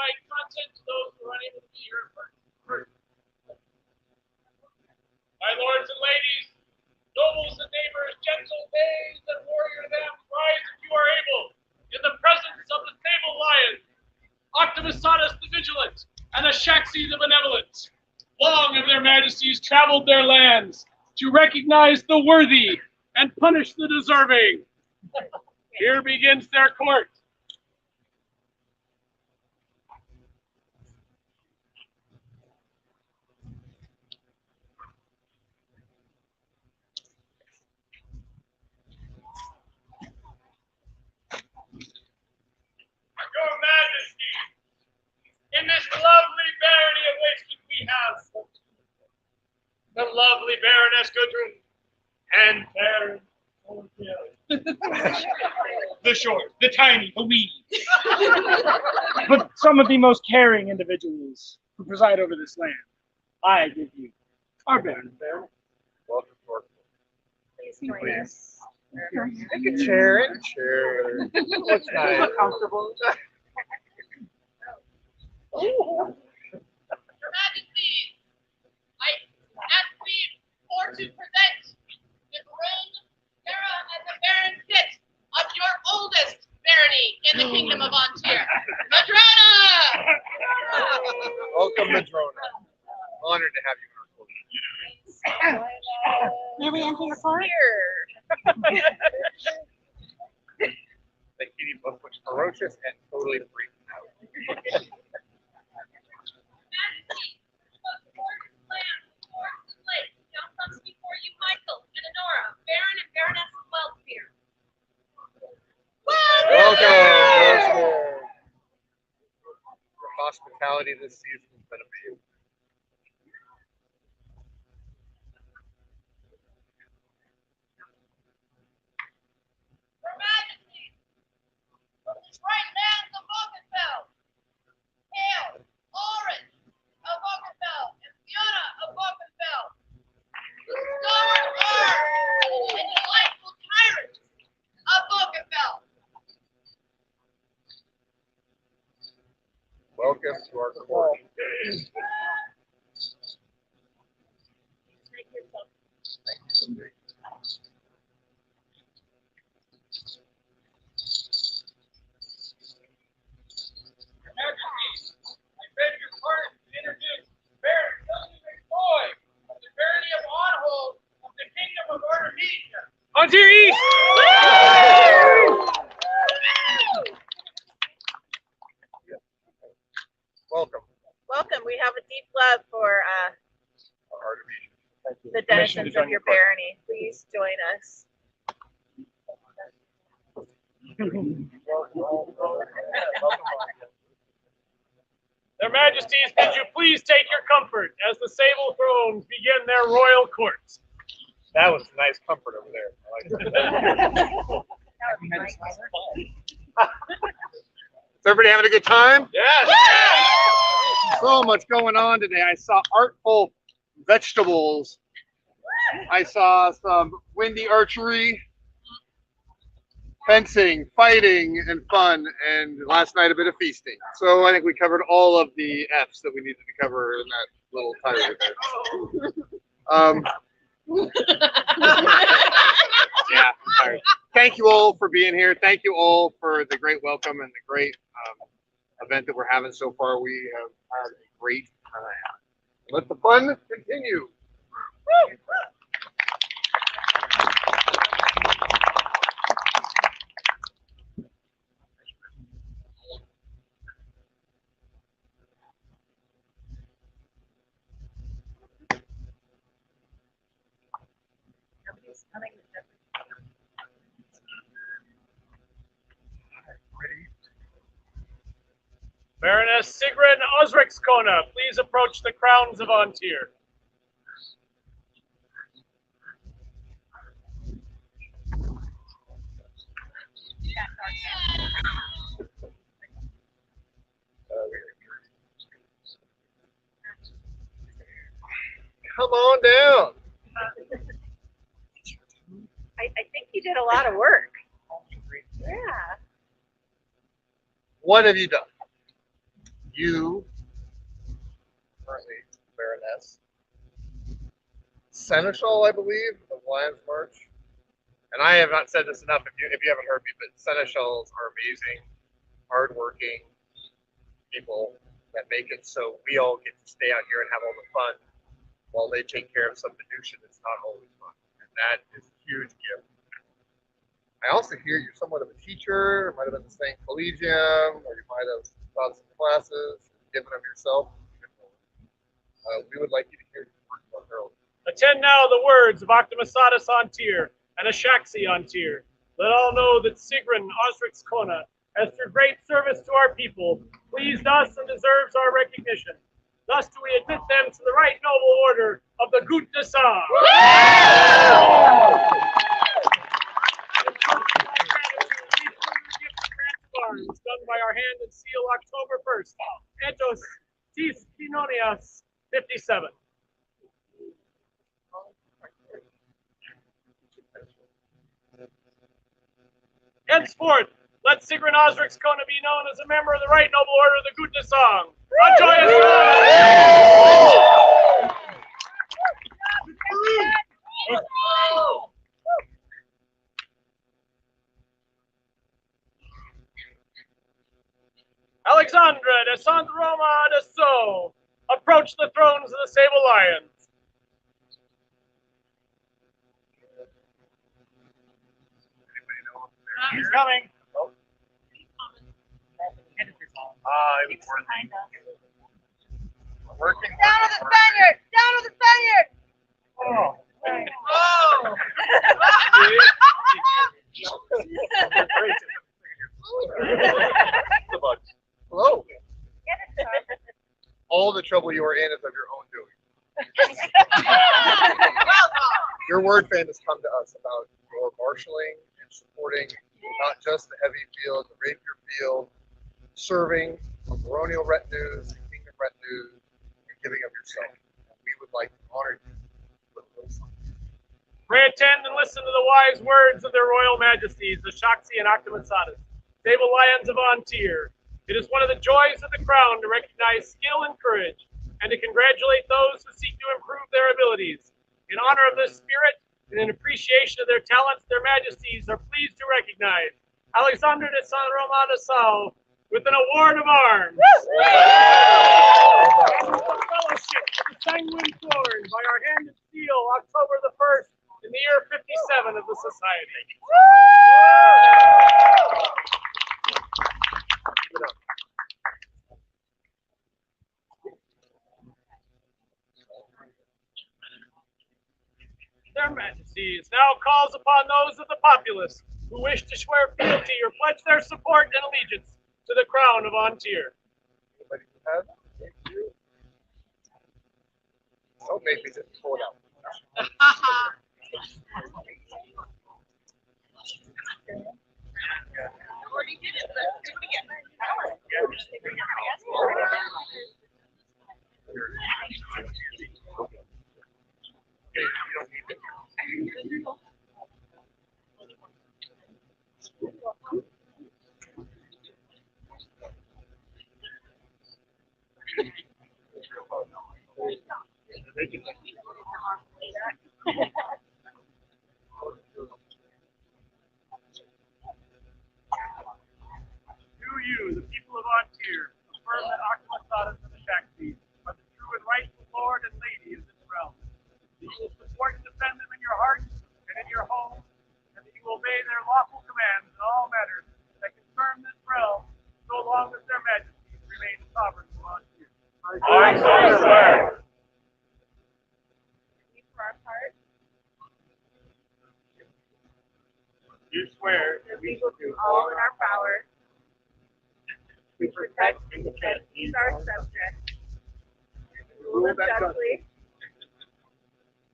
provide content to those who are unable to be here in person. My lords and ladies, nobles and neighbors, gentle dames and warrior lambs, rise if you are able, in the presence of the sable lion, Octavisanus the Vigilant, and Ashaxi the Benevolent. Long have their majesties traveled their lands to recognize the worthy and punish the deserving. Here begins their court. Your Majesty, in this lovely barony of Wastekeep we have the lovely Baroness Gudrun and Baron the short, the tiny, the wee. But some of the most caring individuals who preside over this land, I give you our Baron. Welcome to our Please join us. Take a chair. That's nice. Comfortable. Your Majesty, I ask thee for to present the throne, Sarah, and the Baron Sit of your oldest barony in the Kingdom of An Tir, Madrona! Welcome, Madrona. Honored to have you in our court. May we enter your court? The kitty book was ferocious and totally freaked out. Majesty, the gorgeous land, the gorgeous lake, now comes before you Michael and Honora, Baron and Baroness of Wellsphere. Welcome. Your hospitality this season has been amazing. Your Majesty, from the bright lands of Augenfell, hail Orange of Augenfell and Fiona of Augenfell, the stalwart arms and delightful tyrants of Augenfell. Welcome to our court. Your Majesty, I beg your pardon to introduce Baron W. McCoy of the Barony of Onhold of the Kingdom of Artemisia. On to your east! Welcome. Welcome. We have a deep love for Artemisia. the denizens of your barony. Please join us. Their Majesties, could you please take your comfort as the sable thrones begin their royal courts? That was a nice comfort over there. I like it. Is everybody having a good time? Yes! So much going on today. I saw artful vegetables. I saw some windy archery, fencing, fighting, and fun, and last night a bit of feasting. So I think we covered all of the F's that we needed to cover in that little title there. Yeah, I'm tired. Thank you all for being here. Thank you all for the great welcome and the great event that we're having so far. We have had a great time. Let the fun continue. Baroness Sigrun Osrikskona, please approach the crowns of An Tir. Come on down. I think you did a lot of work. Yeah. What have you done? you, currently Baroness, Seneschal, I believe, of Lions March. And I have not said this enough if you haven't heard me, but Seneschals are amazing, hardworking people that make it so we all get to stay out here and have all the fun while they take care of some minutia that's not always fun. And that is a huge gift. I also hear you're somewhat of a teacher, might have been the same collegium, or you might have taught some classes, given of yourself. We would like you to hear your words about Harold. Attend now the words of Octomasatus An Tir and Ashaxi An Tir. Let all know that Sigrun Osrix Kona has through great service to our people pleased us and deserves our recognition. Thus do we admit them to the right noble order of the Gut de Sang. Done by our hand and seal October 1st. Etos Tis Quinonias 57. Henceforth, let Sigrun Osrix Kona be known as a member of the right noble order of the Gut de Sang. A joyous Alexandra de Sant Roma de So, approach the thrones of the Sable Lions. He's coming. I'm working. Down with the Spaniard! Down with the Spaniard! Oh. Oh! Hello. All the trouble you are in is of your own doing. Your word fan has come to us about your marshaling and supporting not just the heavy field, the rapier field, serving on baronial retinues and kingdom retinues, and giving of yourself. And we would like to honor you with those things. Pray attend and listen to the wise words of their royal majesties, the Shaxi and Octomasatus, Sable Lions of An Tir. It is one of the joys of the crown to recognize skill and courage, and to congratulate those who seek to improve their abilities. In honor of this spirit and in appreciation of their talents, their majesties are pleased to recognize Alexander de San Roma de Sao with an award of arms. And with the fellowship of the Sanguine Thorn by our hand and seal, October the 1st, in the year 57 of the Society. Keep it up. Their majesties now calls upon those of the populace who wish to swear fealty or pledge their support and allegiance to the crown of An Tir. Anybody who has? Thank you. Oh, maybe just pull it out. Already did it, but do it again. Do you, the people of An Tir, affirm that Octomasatus and the Shaxi are the true and rightful lord and lady of this realm? That you will support and defend them in your hearts and in your homes, and that you will obey their lawful commands in all matters that concern this realm, so long as their majesties remain sovereign of An Tir. I so swear. We, for our part, You swear that we will do all in our power to protect and defend these our subjects, and to rule them justly,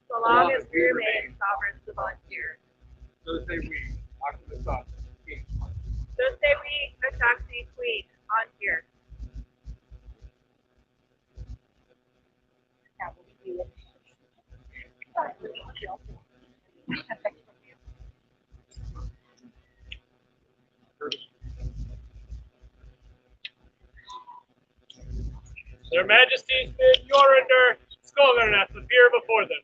so long as we remain sovereigns of An Tir. So say we, Octomasatus, King. So say we, Ashaxi, Queen, An Tir. Their Majesties bid Jorundur Skogerneth appear before them.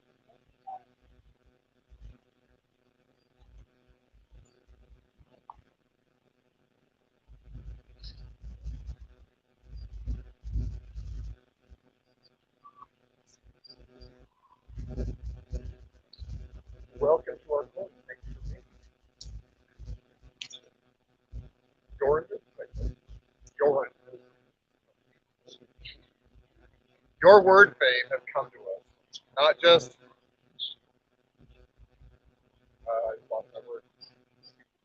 Welcome to our court. Thank you for being here. Your word, Faith, have come to us. Not just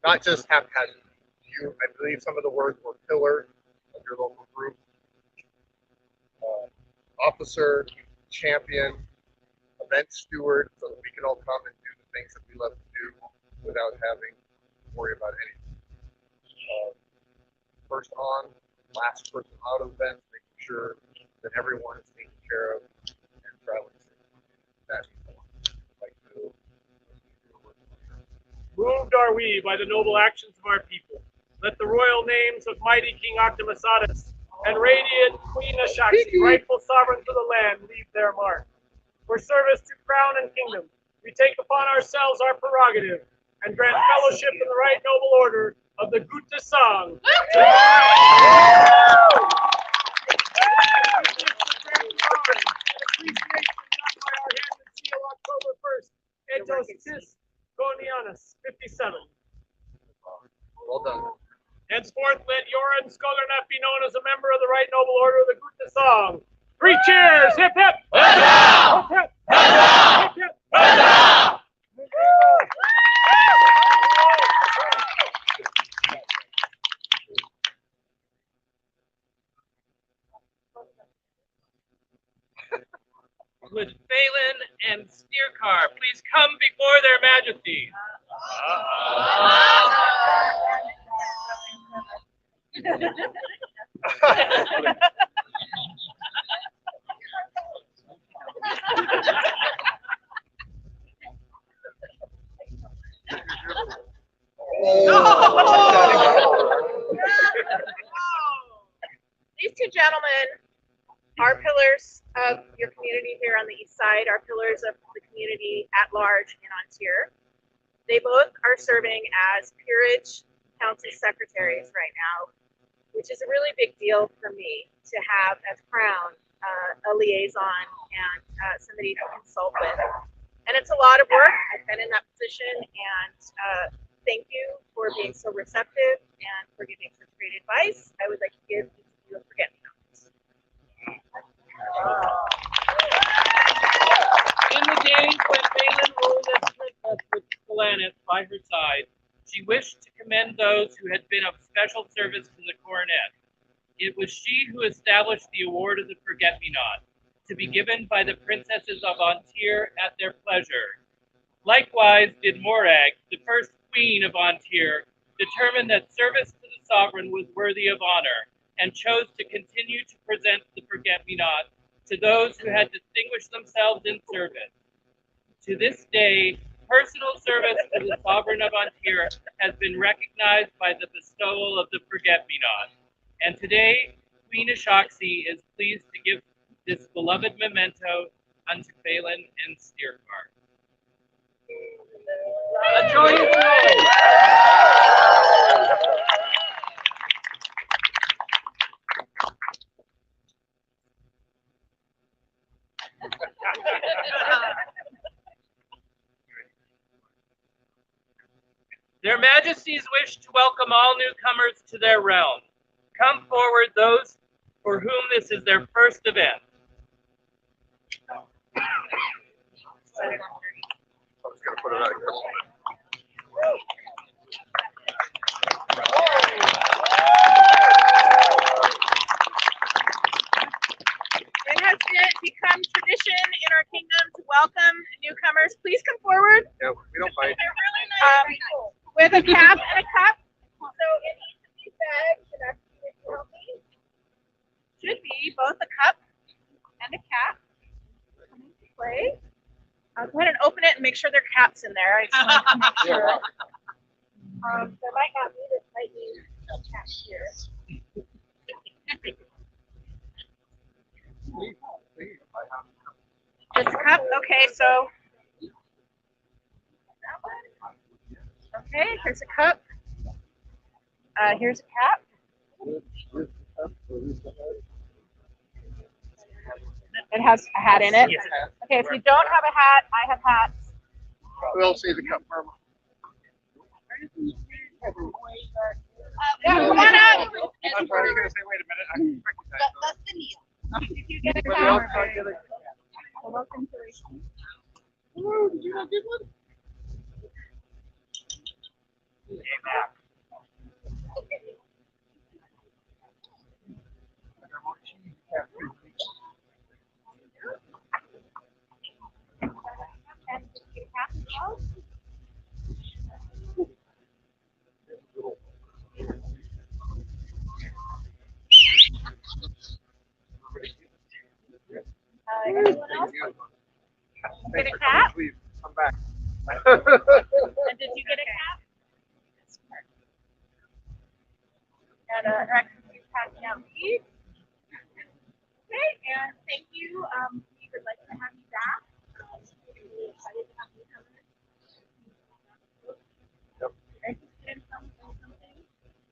not just haphazardly. You, I believe some of the words were pillar of your local group, officer, champion, event steward, so that we can all come and do the things that we love to do without having to worry about anything. First on, last person out of events, making sure that everyone is taken care of and traveling safely. That's like Moved are we by the noble actions of our people. Let the royal names of mighty King Octomasadas and radiant Queen Ashaxi, rightful sovereigns of the land, leave their mark. For service to crown and kingdom, we take upon ourselves our prerogative and grant fellowship in the right noble order of the Gutta Song. October 1st, Etos Tis Gonianus 57. well done. Henceforth, let Jorundur Skogerneth be known as a member of the right noble order of the Gutta Song. 3 cheers! Hip hip! Hip hip! Hip hip! Would Phelan and Steercar please come before their majesty? These two gentlemen are pillars of your community here on the east side, are pillars of the community at large in An Tir. They both are serving as peerage council secretaries right now, which is a really big deal for me to have as Crown a liaison and somebody to consult with. And it's a lot of work. I've been in that position, and thank you for being so receptive and for giving such great advice. I would like to give each of you a forget-me-nots. In the days when Phelan ruled as princess with Galanith by her side, she wished to commend those who had been of special service to the coronet. It was she who established the award of the Forget-Me-Not, to be given by the princesses of An Tir at their pleasure. Likewise did Morag, the first queen of An Tir, determine that service to the sovereign was worthy of honor, and chose to continue to present the Forget-Me-Not to those who had distinguished themselves in service. To this day, personal service to the sovereign of An Tir has been recognized by the bestowal of the Forget-Me-Not. And today, Queen Ashaxi is pleased to give this beloved memento unto Phelan and Steercar. A joyous noise. Their Majesties wish to welcome all newcomers to their realm. Come forward those for whom this is their first event. I was going to put it out here. It has become tradition in our kingdom to welcome newcomers. Please come forward. Yeah, we don't bite. With a cap and a cup. So in each of these bags, should be both a cup and a cap. Coming to play. I'll go ahead and open it and make sure there are caps in there. I just want to make sure. There might not be, this might be a cap here. This cup, okay, so. Okay, here's a cup. Here's a cap. It has a hat in it. Okay, if you don't have a hat, I have hats. Who else needs a cup, Mama? Yeah, come on up. I thought you were going to say, wait a minute. I recognize those. That's the Neil. Did you get a Anybody else cap? want to get a- Welcome to Oh, did you not get one? anyone else? Thanks Get a for coming. cap? Please come back. And did you get a cap? And Rex is passing out these. Okay, and thank you. We would like to have you back. Really excited to have you come in. Yep. Interested in something?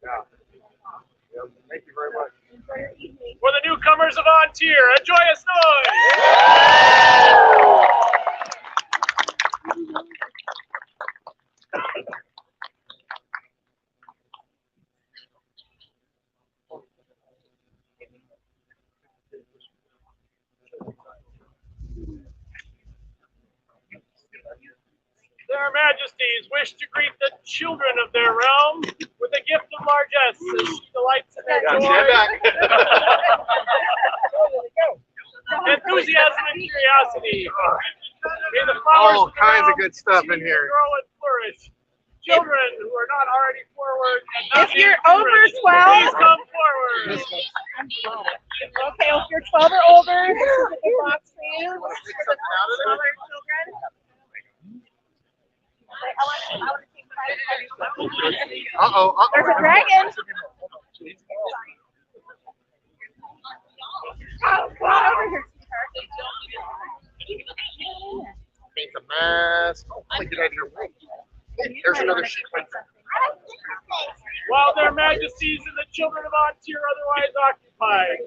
Yeah. Yep. Thank you very much. Enjoy your evening. For the newcomers of An Tir, a joyous noise! Their Majesties wish to greet the children of their realm with a gift of largesse as she delights in their Yeah, joy, stand back. enthusiasm, and curiosity. May the flowers All of the kinds of realm good stuff in continue to here. grow and flourish. Children who are not already forward and not If you're being over foolish, 12, please come forward. okay, if you're 12 or older, this is a good box for you. This is for the smaller children. I want to take Uh-oh. There's a dragon. Oh, come on over here, sweetheart. Paint the mask. Oh, get out of your way. There's another sheet. While their majesties and the children of An Tir are otherwise occupied,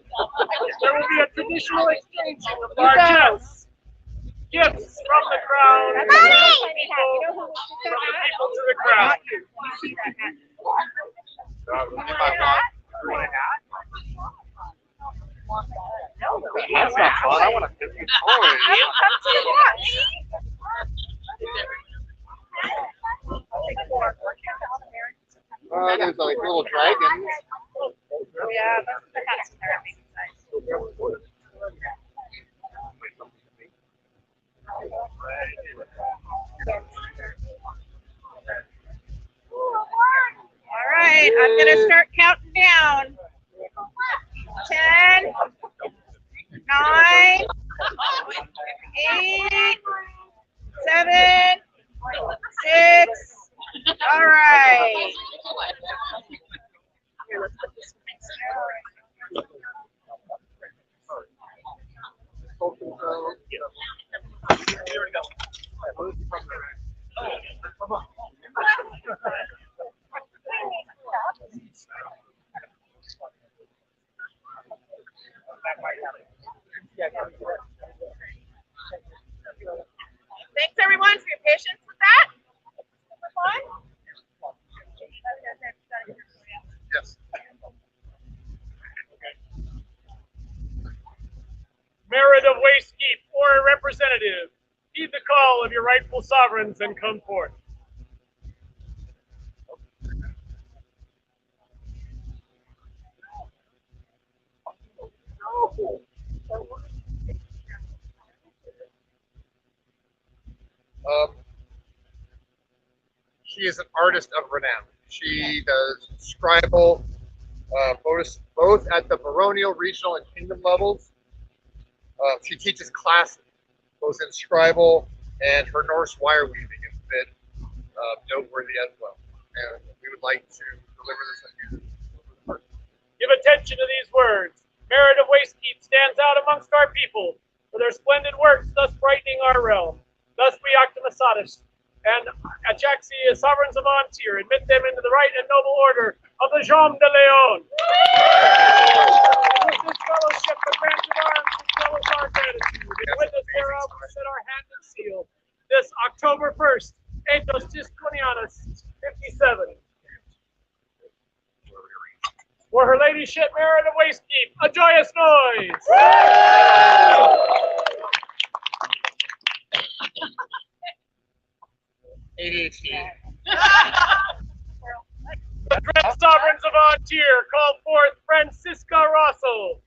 there will be a traditional exchanging of largesse, gifts from the crown, from the people to the crown. That's not fun. I want to get these toys. Come to watch. There's like little dragons. Oh yeah, that's the hats in there. All right, I'm gonna start counting down. 10, 9, 8, 7, 6. All right. Here, let's put this one next Thanks everyone for your patience with that. Super fun. Yes. Merit of Wastekeep or a representative, heed the call of your rightful sovereigns and come forth. She is an artist of renown. She does scribal, both at the baronial, regional, and kingdom levels. She teaches classes, both in scribal and her Norse wire weaving is a bit noteworthy as well. And we would like to deliver this in music. Give attention to these words. Merit of Wastekeep stands out amongst our people for their splendid works, thus brightening our realm. Thus we, Octomasatus and Ajaxi, as sovereigns of An Tir, admit them into the right and noble order of the Jean de Leon. With this fellowship, the grant of arms, as well as our gratitude, in witness thereof, we set our hand and seal this October 1st, Ethos Tisconianus 57. For Her Ladyship, Barony of Wastekeep, a joyous noise! ADHD. The dread sovereigns of An Tir call forth Francisca Rosso.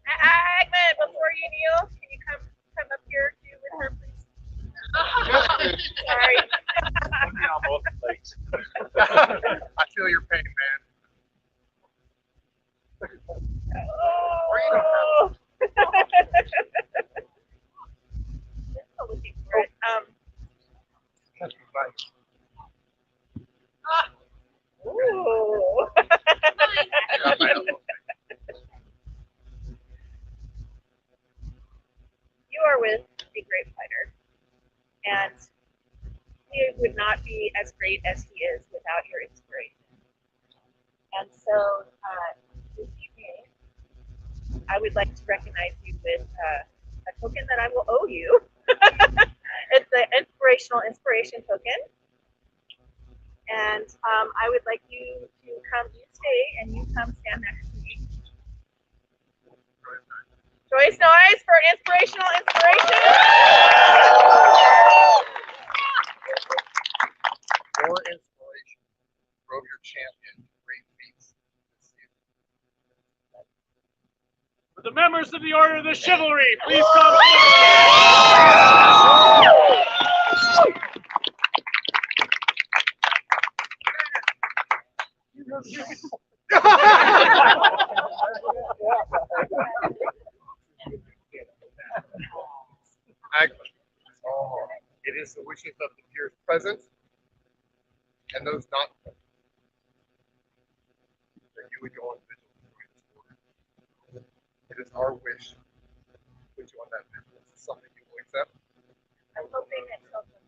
Agman, before you kneel, can you come up here too with her, please? Sorry. I feel your pain, man. Oh. Still looking for it. Ooh. You are with a great fighter, and he would not be as great as he is without your inspiration. And so, this evening, I would like to recognize you with a token that I will owe you. It's the inspiration token, and I would like you to come. You stay, and you come stand next to me. Joyce noise for inspirational inspiration. Your inspiration drove your champion to great feats this season. For the members of the Order of the Chivalry, please come forward. Agman. It is the wishes of the peers present and those not present that you would go on vigil during this order. It is our wish to put you on that vigil. Is this something you will accept? I'm hoping that someone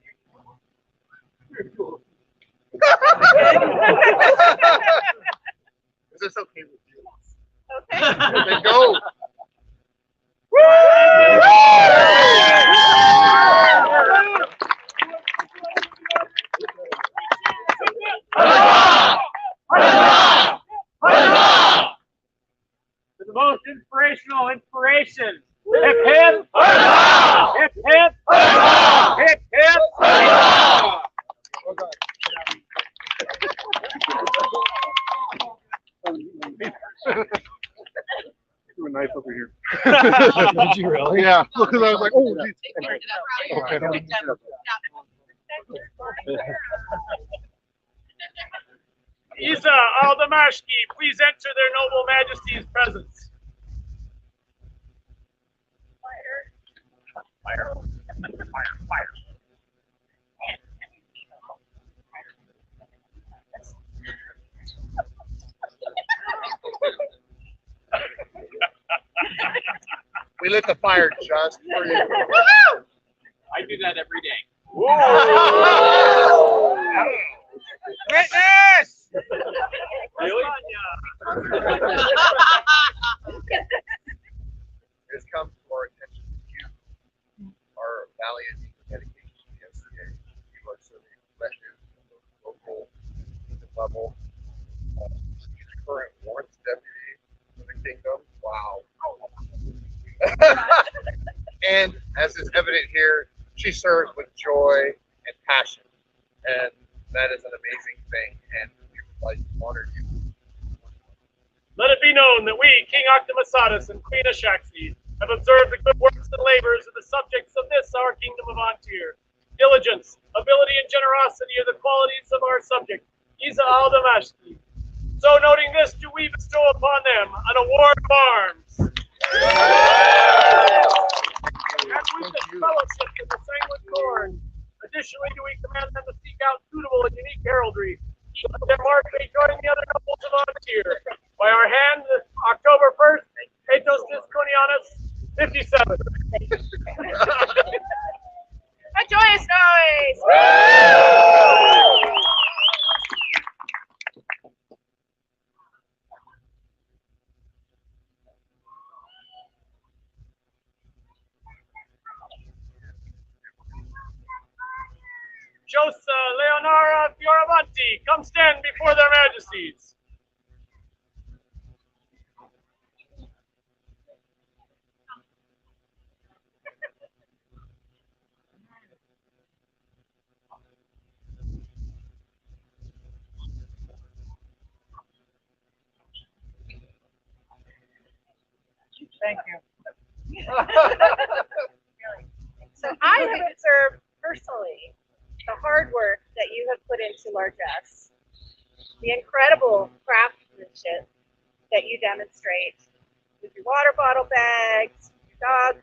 Is this okay with you? okay. Then go. For the most inspirational inspiration. Hip hip. Hip hip. Hip hip. Well done. You were nice over here. Did you really? Yeah, because I was like, oh, geez. Okay. Isa Aldamashki, please enter their noble majesty's presence. We lit the fire just for you. I do that every day. Witness! Really? It's come to our attention that you are valiant in your dedication to the SCA. You are serving retinue at the local level. Current warrant deputy for the kingdom. Wow. And as is evident here, she serves with joy and passion. And that is an amazing thing. And we would like to honor you. Let it be known that we, King Octomasatus and Queen Ashaxi, have observed the good works of and labors of the subjects of this our Kingdom of An Tir. Diligence, ability, and generosity are the qualities of our subject, Isa al-Damashki. So noting this, do we bestow upon them an award of arms. And we fellowship in the sanguine corn. Additionally, do we command them to seek out suitable and unique heraldry, so that their mark may join the other nobles of An Tir. By our hand, October 1st, Etos Disconianus, 57. A joyous noise! Josa, Leonara, Fioravanti, come stand before their majesties. Thank you. So I have observed personally the hard work that you have put into largesse, the incredible craftsmanship that you demonstrate with your water bottle bags, your dog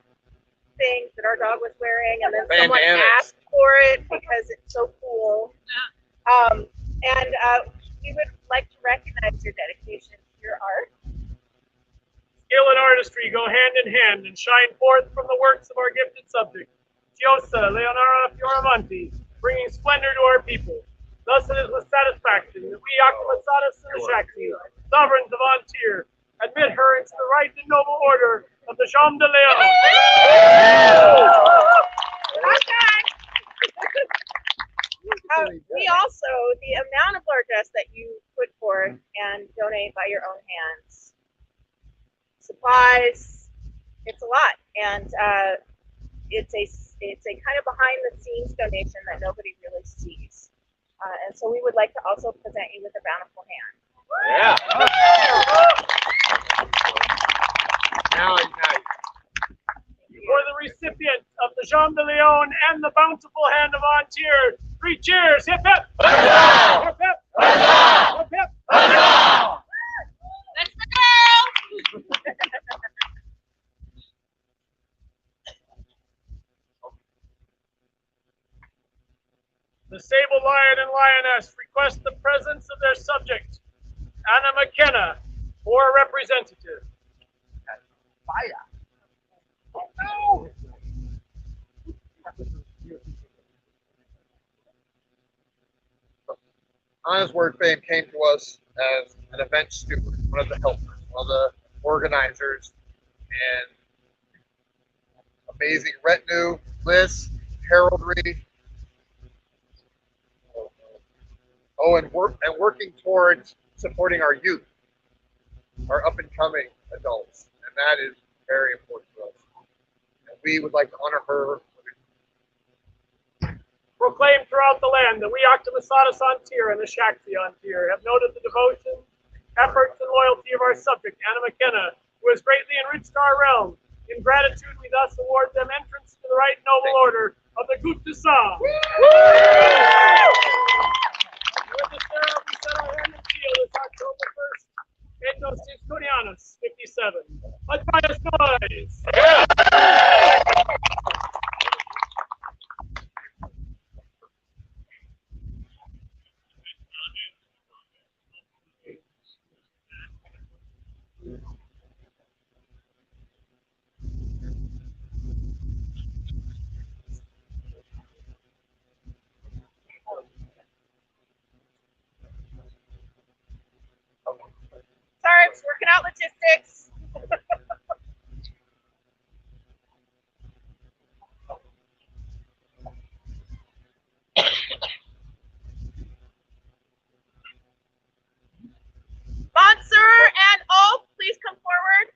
things that our dog was wearing, and then someone asked for it because it's so cool. We would like to recognize your dedication to your art. Skill and artistry go hand in hand and shine forth from the works of our gifted subject, Giosa Leonara Fioravanti, bringing splendor to our people. Thus it is with satisfaction that we, Octomasatus and the Shakti, sovereigns of An Tir, admit her into the right and noble order of the Jean de Leon. We also, the amount of largesse that you put forth and donate by your own hands, supplies, it's a lot, and it's a kind of behind the scenes donation that nobody really sees, and so we would like to also present you with a bountiful hand. Yeah. Now. For the recipient of the Jean de Leon and the bountiful hand of An Tir, 3 cheers! Hip hip! Hip hip! Hip hip! That's the girl! The sable lion and lioness request the presence of their subject, Anna McKenna, or a representative. Anna's work fame came to us as an event steward, one of the helpers, one of the organizers, and amazing retinue, list, heraldry. Oh, and working towards supporting our youth, our up and coming adults, and that is very important to us. And we would like to honor her. Proclaim throughout the land that we, Octomasatus An Tir and the Shakti An Tir, have noted the devotion, efforts, and loyalty of our subject, Anna McKenna, who has greatly enriched our realm. In gratitude, we thus award them entrance to the right noble order of the Gupta Sangh. With the serve, we set our hand and seal this October 1st, Etos Disconianus, 57. A joyous noise! Sorry, I'm just working out logistics. Sponsor and all, please come forward.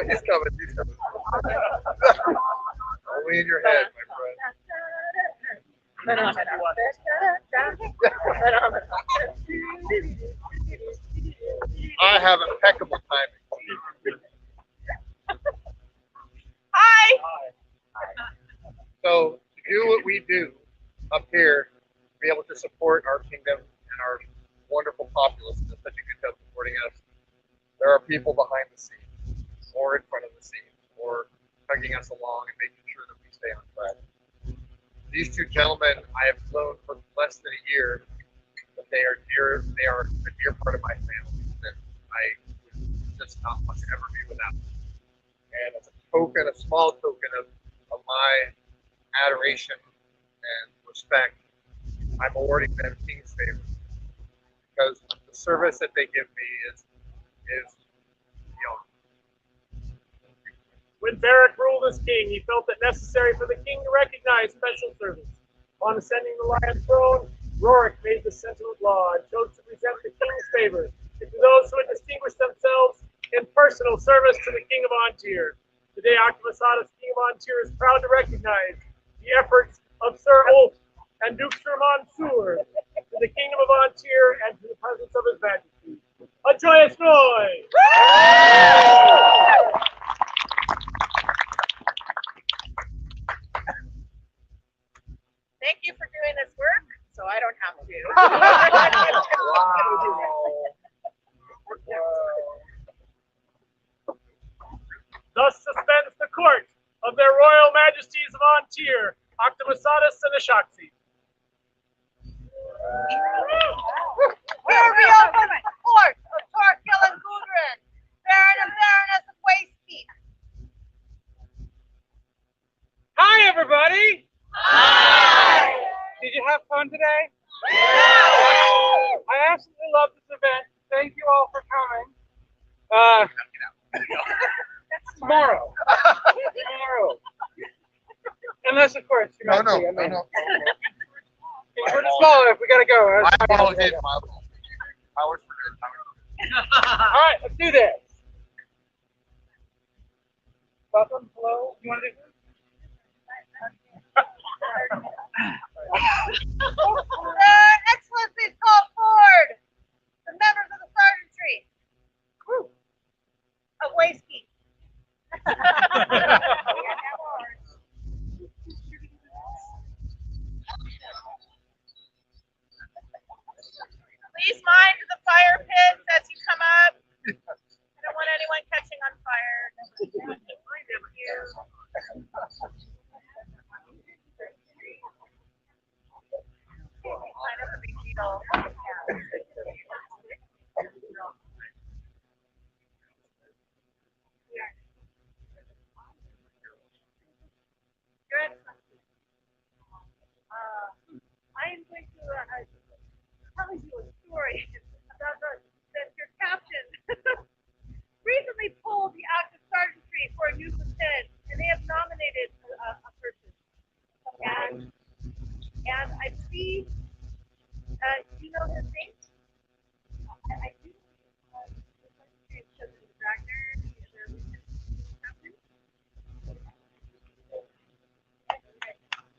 he's coming. He's coming. Only in your head, my friend. I have impeccable timing. Hi. So to do what we do up here, to be able to support our kingdom and our wonderful populace that's such a good job supporting us, there are people behind the scenes or in front of the scenes or tugging us along and making sure that we stay on track. These two gentlemen I have known for less than a year, but they are dear. They are a dear part of my family that I would just not want to ever be without. And as a token, a small token of my adoration and respect, I'm awarding them King's favor because the service that they give me is beyond. When Barrack ruled as king, he felt it necessary for the king to recognize special service. On ascending the Lion throne, Rorik made the sentiment law and chose to present the king's favor to those who had distinguished themselves in personal service to the King of An Tir. Today, Octavisatus, King of An Tir, is proud to recognize the efforts of Sir Ulf and Duke Sir Mansour to the Kingdom of An Tir and to the presence of His Majesty. A joyous noise! Thank you for doing this work, so I don't have to. Thus suspends the court of their royal majesties of An Tir, Octavisatus and Ashaxi. Here we open the court of Torquil and Gudrun, Baron and Baroness of Wastekeep. Hi, everybody. Hi! Did you have fun today? I absolutely love this event. Thank you all for coming. Tomorrow. Unless, of course, you're not free. No. We're just small if we gotta go. My apologies. My apologies. Hours for good. All right, let's do this. Welcome. Hello. You want to do this? Their Excellencies call forward the members of the sergeantry of Wastekeep. Please mind the fire pits as you come up. I don't want anyone catching on fire. Thank you. Kind of a big deal. Your Excellency, I am going to tell you a story about that your captain recently pulled the active sergeantry for a new lieutenant, and they have nominated a person. And I see, you know his name? I do.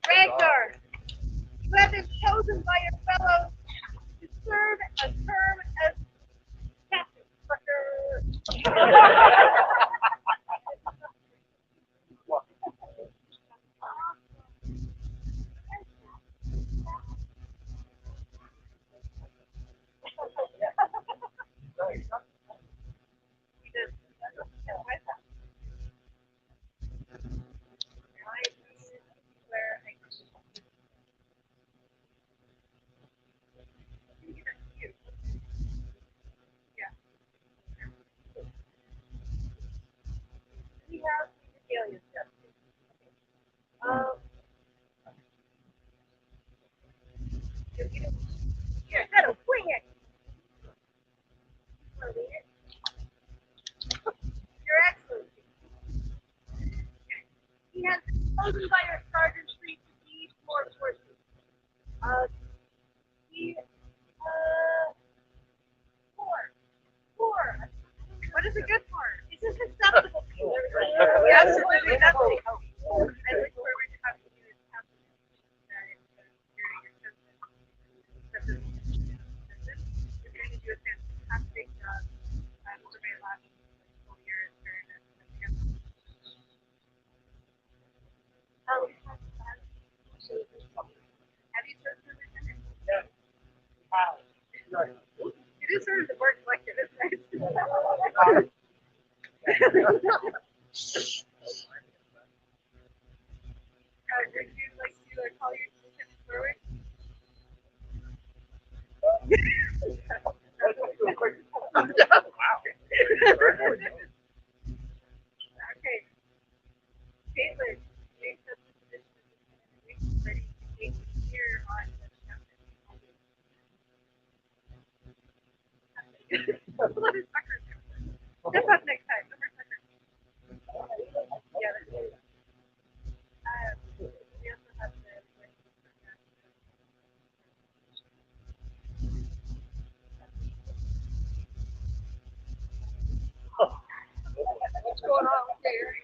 Ragnar, you have been chosen by your fellows to serve a term as captain. We have regalia stuff. Here, gotta wing it. Your Excellency. He has been chosen by your sergeantry to lead 4 forces. Four. What is it good for? Is this acceptable to you? Absolutely nothing. I look forward to having you as captain during your session. You're going to do a fantastic job over my last school year as captain. Have you served as lieutenant? Yeah. Wow. It is sort of the board collective, isn't it? Would you like to call your lieutenant forward? Okay. Caitlin, you accept the position of lieutenant ready to take here on the captain. What is sucker? Step up next time. No more sucker. Yeah, that's good. We also have the what's going on here?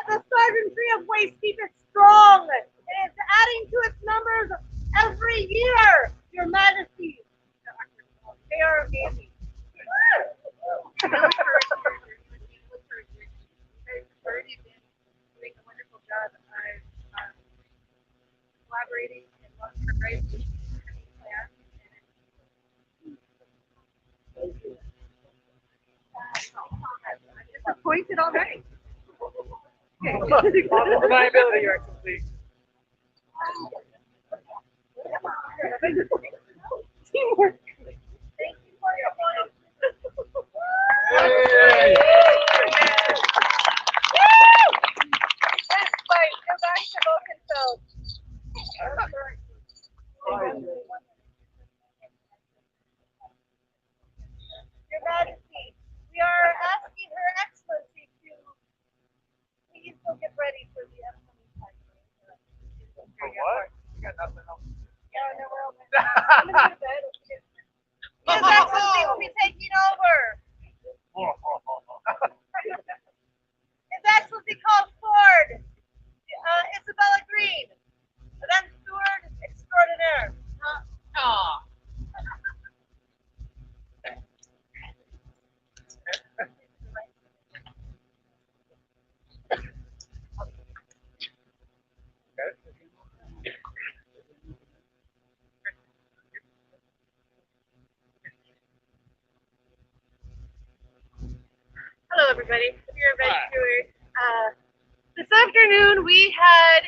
The sergeantry of Wastekeep is strong. It is adding to its numbers every year, Your Majesty. They are amazing. You've already been doing a wonderful job of collaborating and long-term rights with class. I'm disappointed already. Reliability, Your Excellency. Teamwork. Thank you for your point. Hey. Let's fight. Go back to Vulcanfeld. Your Majesty, we are asking Her Excellency to please go get ready for the upcoming time. For what? You got nothing else. Yeah, no, we're all I'm gonna go to bed. His Excellency will be taking over. His Excellency calls Ford, Isabella Green, then Steward extraordinaire. Hello, everybody. I'm your event steward. This afternoon, we had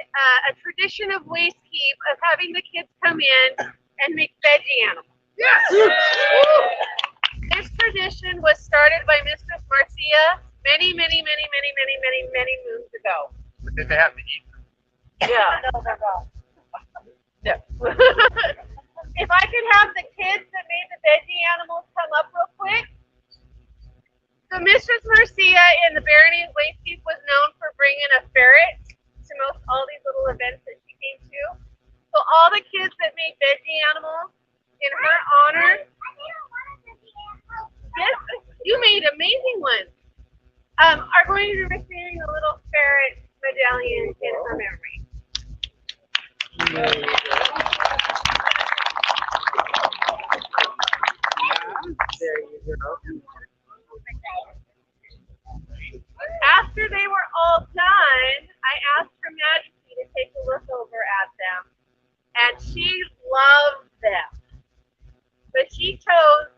a tradition of Wastekeep of having the kids come in and make veggie animals. Yes! This tradition was started by Mistress Marcia many moons ago. But did they have to eat? Yeah. No, they're not. No. If I could have the kids that made the veggie animals come up real quick. So Mistress Marcia in the Barony of Wastekeep was known for bringing a ferret to most all these little events that she came to. So all the kids that made veggie animals in her honor. Yes, you made amazing ones. Are going to be receiving a little ferret medallion in her memory. There you go. After they were all done, I asked Her Majesty to take a look over at them, and she loved them. But she chose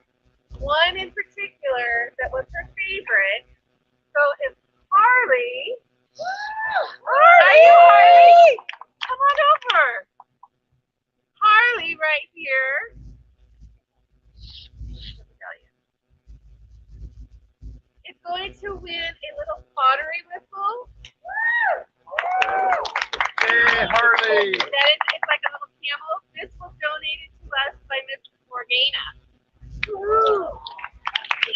one in particular that was her favorite. So if Harley, are you Harley? Come on over. Harley right here. Is going to win a little pottery whistle. Hey, Harley. It's like a little camel. This was donated to us by Mrs. Morgana.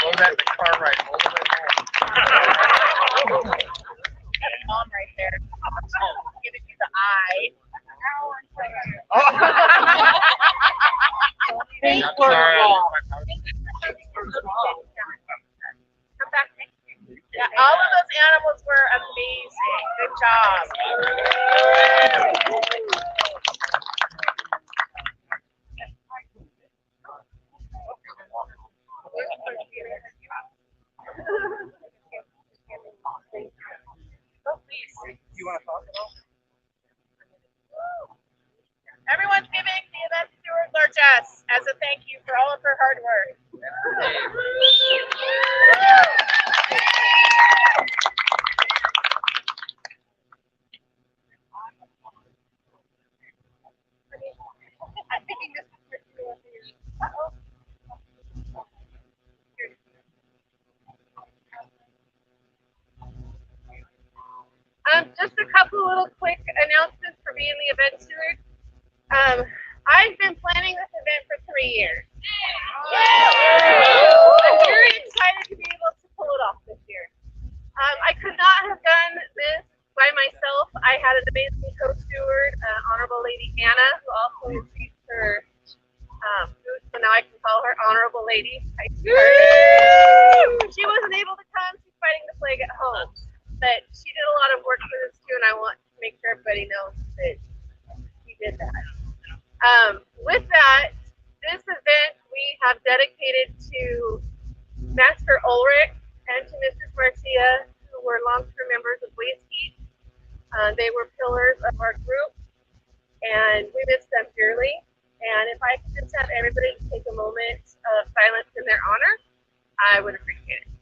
Hold that in the car right all the way home. That's mom right there. Giving you the eye. Oh. Thank you. Sorry, Thank you. as a thank you for all of her hard work. I'm thinking this is just a couple little quick announcements for me and the event steward. I've been planning this event for 3 years. I'm very excited to be able to pull it off this year. I could not have done this by myself. I had an amazing co-steward, Honorable Lady Anna, who also received her so now I can call her Honorable Lady. She wasn't able to come. She's fighting the plague at home. But she did a lot of work for this too, and I want to make sure everybody knows that she did that. With that, this event we have dedicated to Master Ulrich and to Mrs. Marcia, who were long-term members of Wastekeep. They were pillars of our group, and we miss them dearly. And if I could just have everybody take a moment of silence in their honor, I would appreciate it.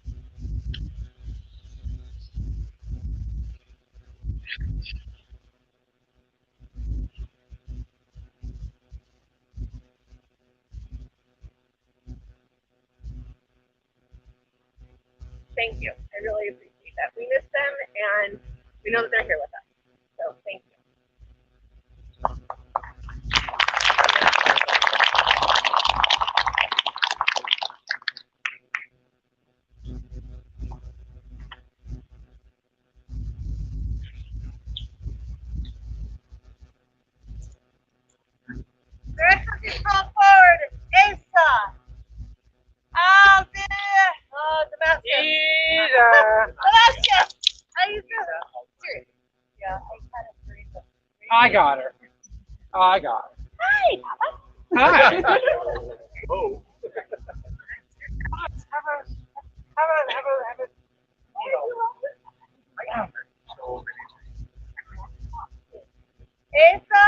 Thank you. I really appreciate that. We miss them, and we know that they're here with us. So thank you. Directions come forward. Asa. Out there. Damascus. Damascus. How you doing? Yeah, I kind of breathed up. I got her. I got her. Hi, Papa. Hi. Oh. Have a. Asa,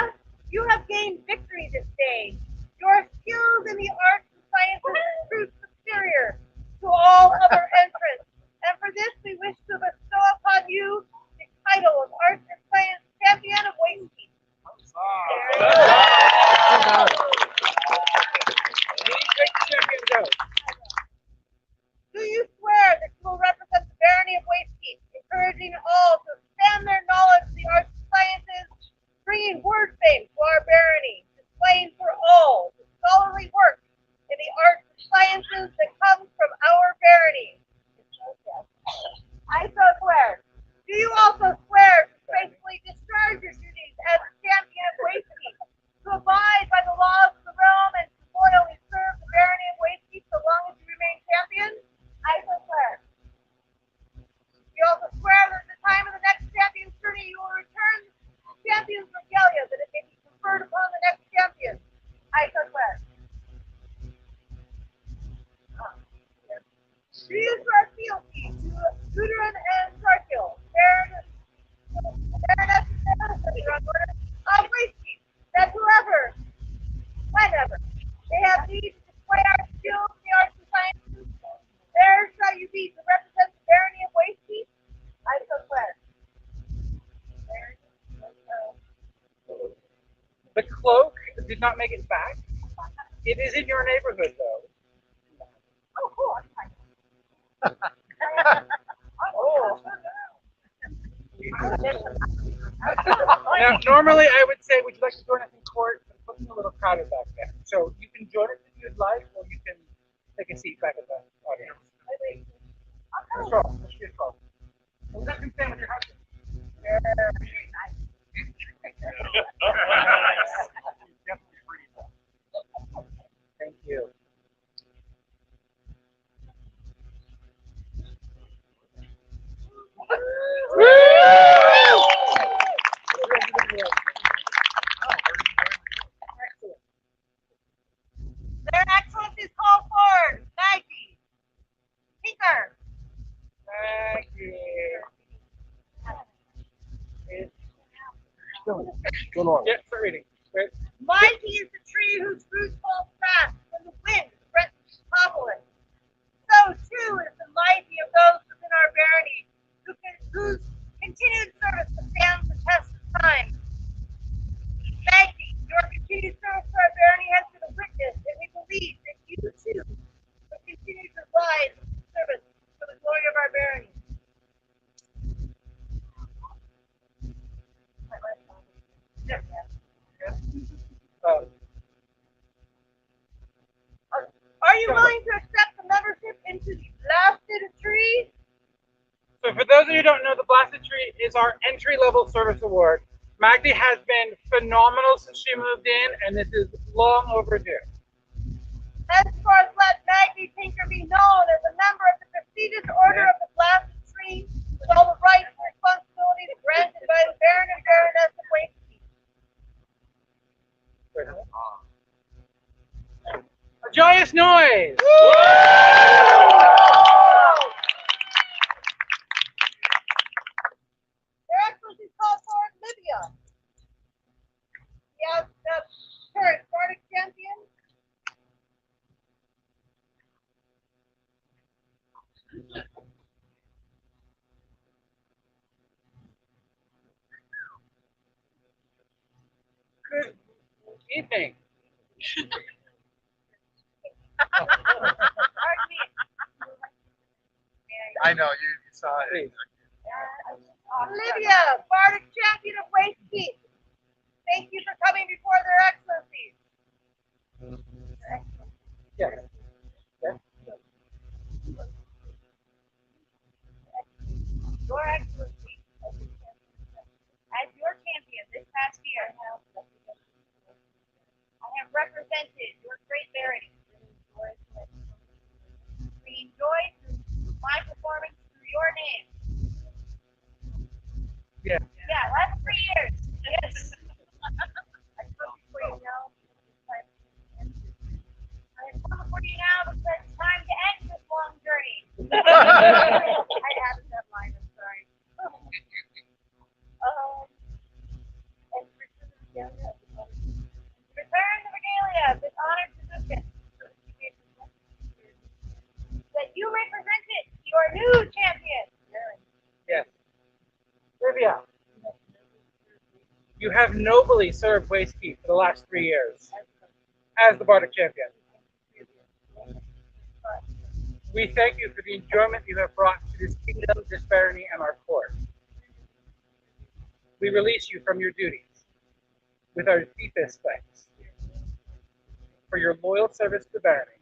you have gained victory this day. Your skills in the arts and sciences proved superior to all other entrants. And for this, we wish to bestow upon you the title of Arts and Science Champion of Wastekeep. Do you swear that you will represent the Barony of Wastekeep, encouraging all to expand their knowledge of the arts and sciences, bringing word fame to our barony, displaying for all the scholarly work in the arts and sciences that comes from our barony? I so swear. Do you also swear to faithfully discharge your duties as champion of Wastekeep, to abide by the laws of the realm, and to loyally serve the barony of Wastekeep so long as you remain champion? I so swear. You also swear that at the time of the next champion's journey, you will return the champion's regalia, that it may be conferred upon the next champion. I so swear. Do you swear fealty to Gudrun and Sarkil, Baroness of Wastekeep, that whoever, whenever, they have need to display our skills in the arts and sciences, there shall you be to represent the barony of Wastekeep? I so swear. The cloak did not make it back. It is in your neighborhood, though. Oh, cool. I'm fine. Now, normally I would say, would you like to join us in court? But it's looking a little crowded back there. So you can join us if you'd like, or you can take a seat back at the audience. Stroll. Let's do a stroll. Well, that can stand with your husband. Thank you. Their Excellencies call forward. Maggie. Tinker. Thank you. Yeah, start reading. Great. Mighty is the tree whose roots hold fast, willing to accept the membership into the blasted tree? So for those of you who don't know, the Blasted Tree is our entry-level service award. Magdi has been phenomenal since she moved in, and this is long overdue. Henceforth, let Maggie Tinker be known as a member of the prestigious Order of the Blasted Tree, with all the rights and responsibilities granted by the Baron and Baroness of Wastekeep. A joyous noise! Their Excellencies call forward Libya. Yes, the current Bardic champion. Good evening. Pardon me. I know, you saw it. Olivia, Bardic champion of Wastekeep. Thank you for coming before their excellencies. Yeah. Yeah. Your excellency, as your champion this past year, I have represented your great barony. We enjoyed my performance through your name. Yeah. Yeah, last 3 years. Yes. I come before you now. I have come before you now because it's time to end this long journey. I added that line, I'm sorry. And return to Regalia, this honored position. That you may present it to your new champion. Yes. Olivia, you have nobly served Wastekeep for the last 3 years as the Bardic champion. We thank you for the enjoyment you have brought to this kingdom, this barony, and our court. We release you from your duties with our deepest thanks for your loyal service to the barony.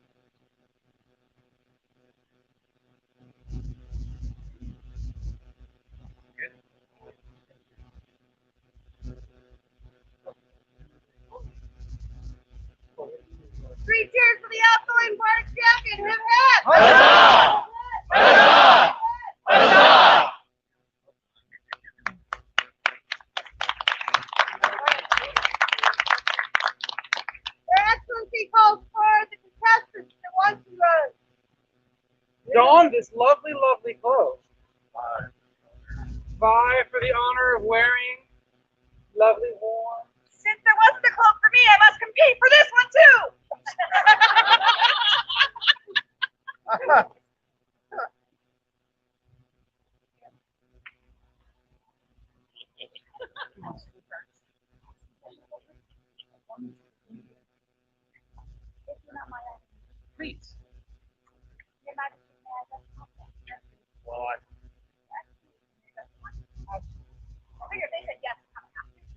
Three cheers for the outgoing Bardic champion. Hip hip! Huzzah! Huzzah! Huzzah! Their Excellency calls for the contestants that want to Don this lovely, lovely clothes. Vie for the honor of wearing lovely warm. Since there wasn't a cloak for me, I must compete for this one too. Please. Well, I I figured they said yes.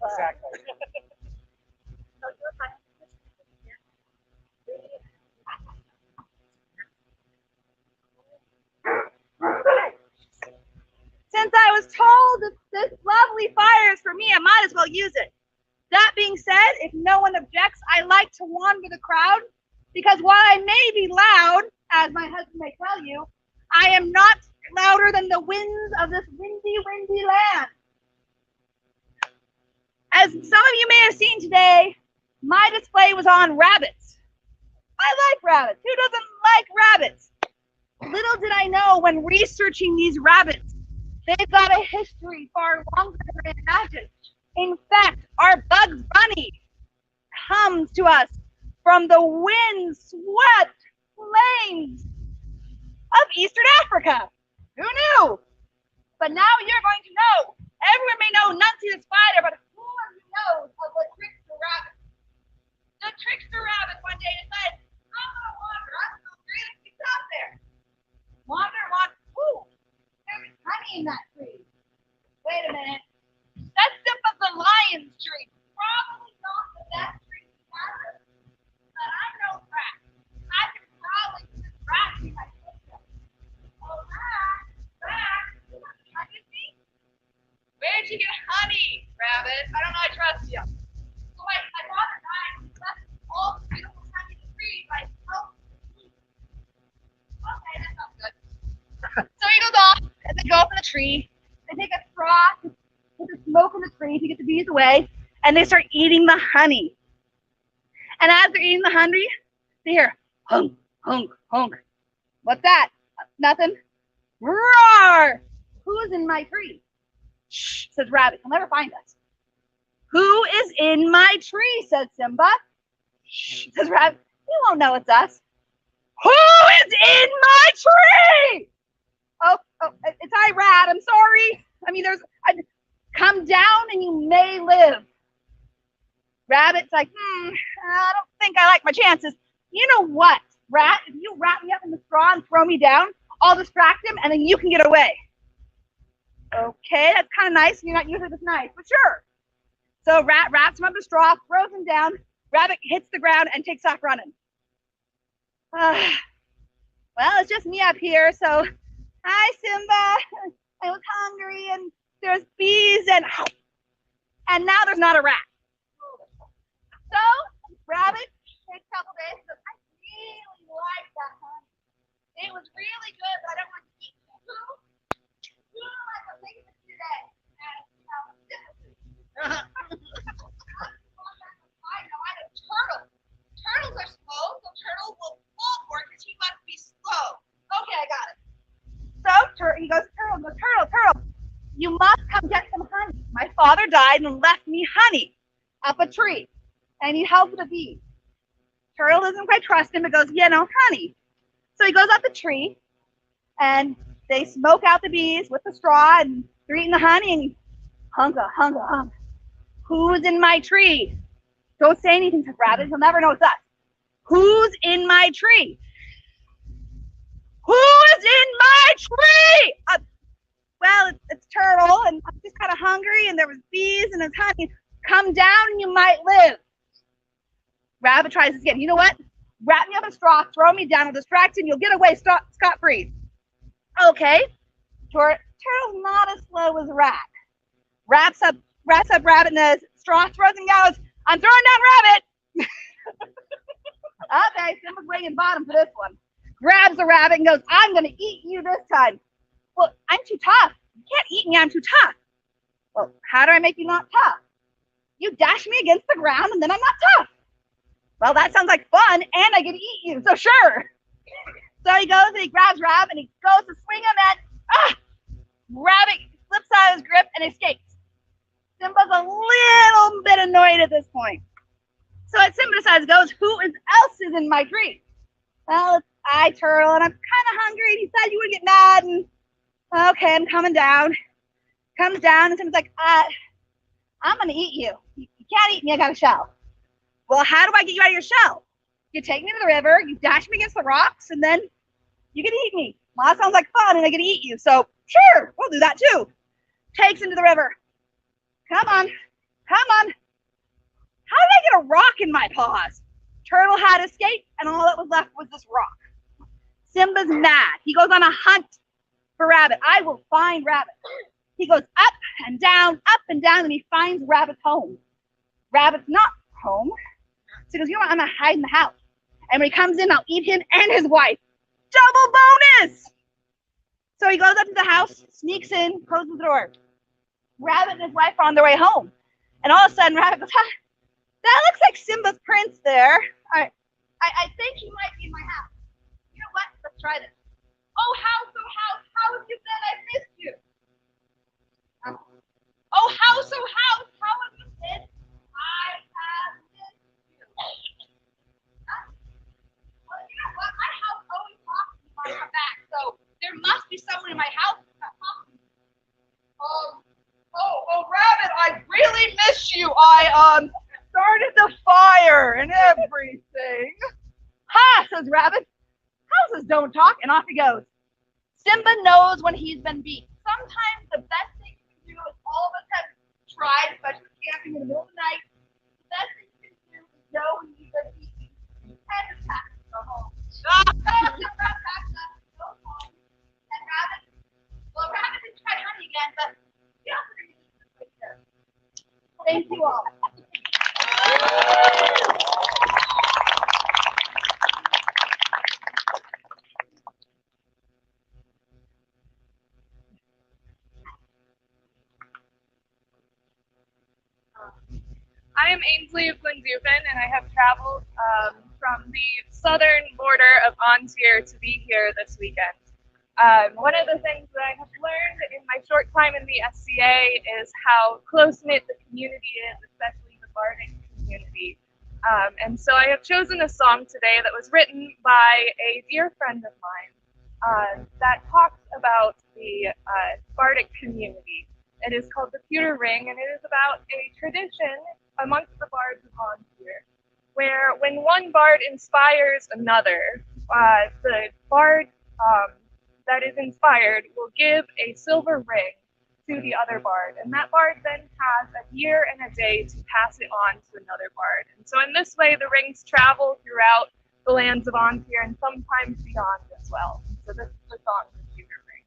Exactly. So you're fine. Since I was told that this lovely fire is for me, I might as well use it. That being said, if no one objects, I like to wander the crowd because while I may be loud, as my husband may tell you, I am not louder than the winds of this windy, windy land. As some of you may have seen today, my display was on rabbits. I like rabbits. Who doesn't like rabbits? Little did I know when researching these rabbits, they've got a history far longer than I imagined. In fact, our Bugs Bunny comes to us from the wind-swept plains of Eastern Africa. Who knew? But now you're going to know. Everyone may know Nuncy the spider, but who of you knows of the trickster rabbit? The trickster rabbit one day decided, I'm going to wander. I'm so great at things out there. Wander, wander. Ooh, there's honey in that tree. Wait a minute. That's sip of the lion's tree. Probably not the best tree to gather, but I'm no crack. I can probably tree. They take a straw, put the smoke in the tree to get the bees away, and they start eating the honey. And as they're eating the honey, they hear honk, honk, honk. What's that? Nothing. Roar! Who's in my tree? Shh, says Rabbit. He'll never find us. Who is in my tree? Says Simba. Shh, says Rabbit. You won't know it's us. Who is in my tree? Oh, it's I, Rat. I'm sorry. I mean, come down and you may live. Rabbit's like, I don't think I like my chances. You know what, Rat? If you wrap me up in the straw and throw me down, I'll distract him and then you can get away. Okay, that's kind of nice. You're not usually this nice, but sure. So Rat wraps him up in the straw, throws him down. Rabbit hits the ground and takes off running. Well, it's just me up here, so hi, Simba. I was hungry and there's bees and now there's not a rat. So Rabbit takes a couple days and says, I really like that honey. It was really good, but I don't want to eat it. Who like a thing today? I know turtle. Turtles are slow, so Turtle will fall for it because he must be slow. Okay, I got it. So he goes, Turtle, you must come get some honey. My father died and left me honey up a tree. I need help with the bees. Turtle doesn't quite trust him, but goes, honey. So he goes up the tree, and they smoke out the bees with the straw, and they're eating the honey, and hunga. Who's in my tree? Don't say anything to Rabbit. He'll never know it's us. Who's in my tree? Who is in my tree? Well, it's Turtle, and I'm just kind of hungry, and there was bees, and there's honey. Come down, and you might live. Rabbit tries this again. You know what? Wrap me up in a straw, throw me down, I'll distract him, you'll get away scot-free. Okay. Turtle's not as slow as a rat. Wraps up Rabbit in the straw, throws and goes, I'm throwing down Rabbit. Okay, Simba's weighing bottom for this one. Grabs the rabbit and goes, I'm going to eat you this time. Well, I'm too tough. You can't eat me, I'm too tough. Well, how do I make you not tough? You dash me against the ground and then I'm not tough. Well, that sounds like fun and I get to eat you, so sure. So he goes and he grabs Rabbit and he goes to swing him at, Rabbit slips out of his grip and escapes. Simba's a little bit annoyed at this point. So as Simba decides goes, who else is in my tree? Well, it's I, Turtle, and I'm kind of hungry. And he said you would get mad, and okay, I'm coming down. Comes down, and Simba's like, I'm gonna eat you. You can't eat me, I got a shell. Well, how do I get you out of your shell? You take me to the river, you dash me against the rocks, and then you can eat me. Well, that sounds like fun, and I get to eat you, so sure, we'll do that too. Takes him to the river. Come on. How did I get a rock in my paws? Turtle had escaped, and all that was left was this rock. Simba's mad. He goes on a hunt for Rabbit. I will find Rabbit. He goes up and down, and he finds Rabbit's home. Rabbit's not home. So he goes, you know what? I'm going to hide in the house. And when he comes in, I'll eat him and his wife. Double bonus! So he goes up to the house, sneaks in, closes the door. Rabbit and his wife are on their way home. And all of a sudden, Rabbit goes, that looks like Simba's prints there. I think he might be in my house. You know what? Let's try this. Oh, house, how have you been? I missed you. Oh, house, how have you been? I have missed you. Well, you know what? My house always talks to me when I come back, so there must be someone in my house that's not talking to me. Rabbit, I really miss you. I started the fire and everything. Ha, says Rabbit. Houses don't talk, and off he goes. Simba knows when he's been beat. Sometimes the best thing you can do is all of us have tried, especially camping in the middle of the night. The best thing you can do is know when you've been beaten and just have to go home. Simba packs up, goes home, and Rabbit didn't try honey again, but he also didn't eat this right there. Thank you all. I'm Ainsley of Glenduven, and I have traveled from the southern border of An Tir to be here this weekend. One of the things that I have learned in my short time in the SCA is how close-knit the community is, especially the Bardic community. And so I have chosen a song today that was written by a dear friend of mine that talks about the Bardic community. It is called The Pewter Ring, and it is about a tradition amongst the bards of An Tir, where when one bard inspires another, the bard that is inspired will give a silver ring to the other bard, and that bard then has a year and a day to pass it on to another bard. And so in this way, the rings travel throughout the lands of An Tir and sometimes beyond as well. So this is the song, The Pewter Ring.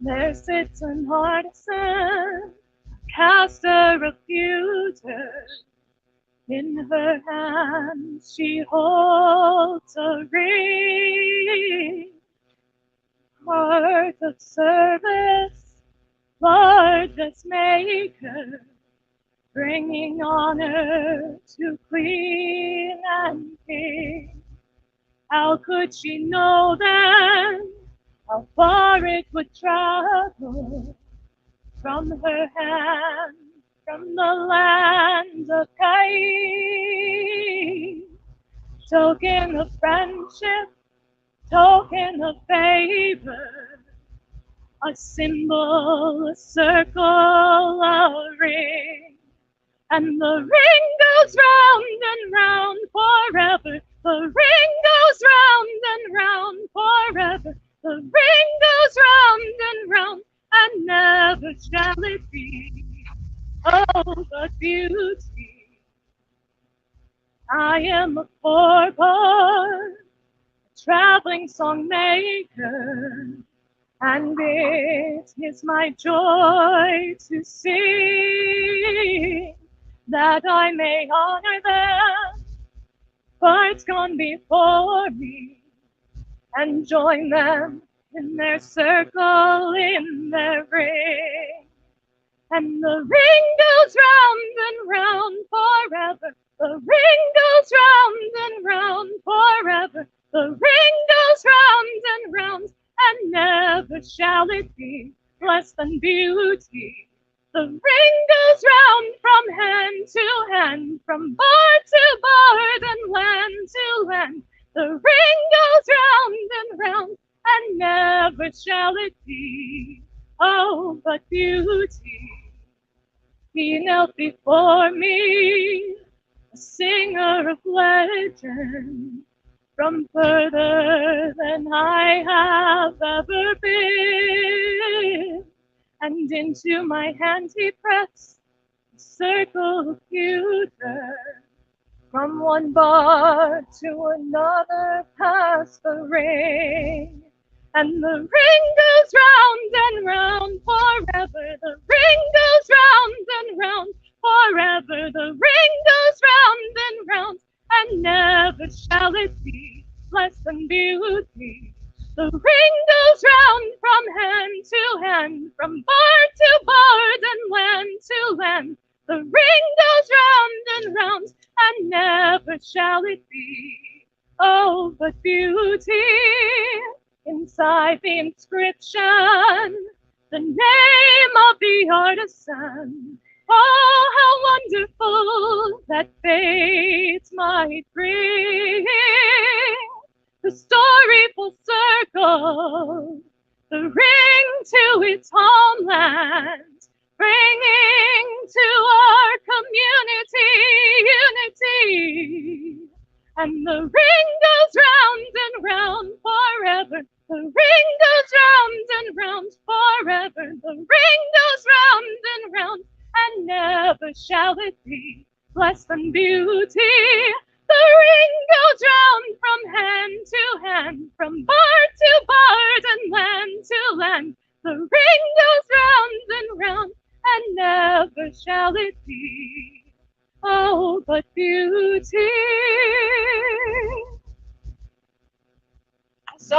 There sits an artisan, caster of pewter. In her hand she holds a ring, heart of service, largest maker, bringing honor to queen and king. How could she know then how far it would travel from her hand, from the land of Cain? Token of friendship, token of favor, a symbol, a circle, a ring. And the ring goes round and round forever. The ring goes round and round forever. The ring goes round and round, and never shall it be. Oh, but beauty. I am a poor bard, a traveling song maker, and it is my joy to sing, that I may honor them, bards gone before me, and join them in their circle, in their ring. And the ring goes round and round forever. The ring goes round and round forever. The ring goes round and round, and never shall it be less than beauty. The ring goes round from hand to hand, from bard to bard and land to land. The ring goes round and round, and never shall it be, oh, but beauty. He knelt before me, a singer of legend, from further than I have ever been. And into my hand he pressed a circle of pewter. From one bar to another passed the ring. And the ring goes round and round forever. The ring goes round and round forever. The ring goes round and round, and never shall it be less than beauty. The ring goes round from hand to hand, from bard to bard and land to land. The ring goes round and round, and never shall it be, oh, but beauty. Inside the inscription, the name of the artisan. Oh, how wonderful that fate might bring the story full circle, the ring to its homeland, bringing to our community unity. And the ring goes round and round forever. The ring goes round and round forever. The ring goes round and round, and never shall it be less than beauty. The ring goes round from hand to hand, from bard to bard and land to land. The ring goes round and round, and never shall it be, oh, but beauty. So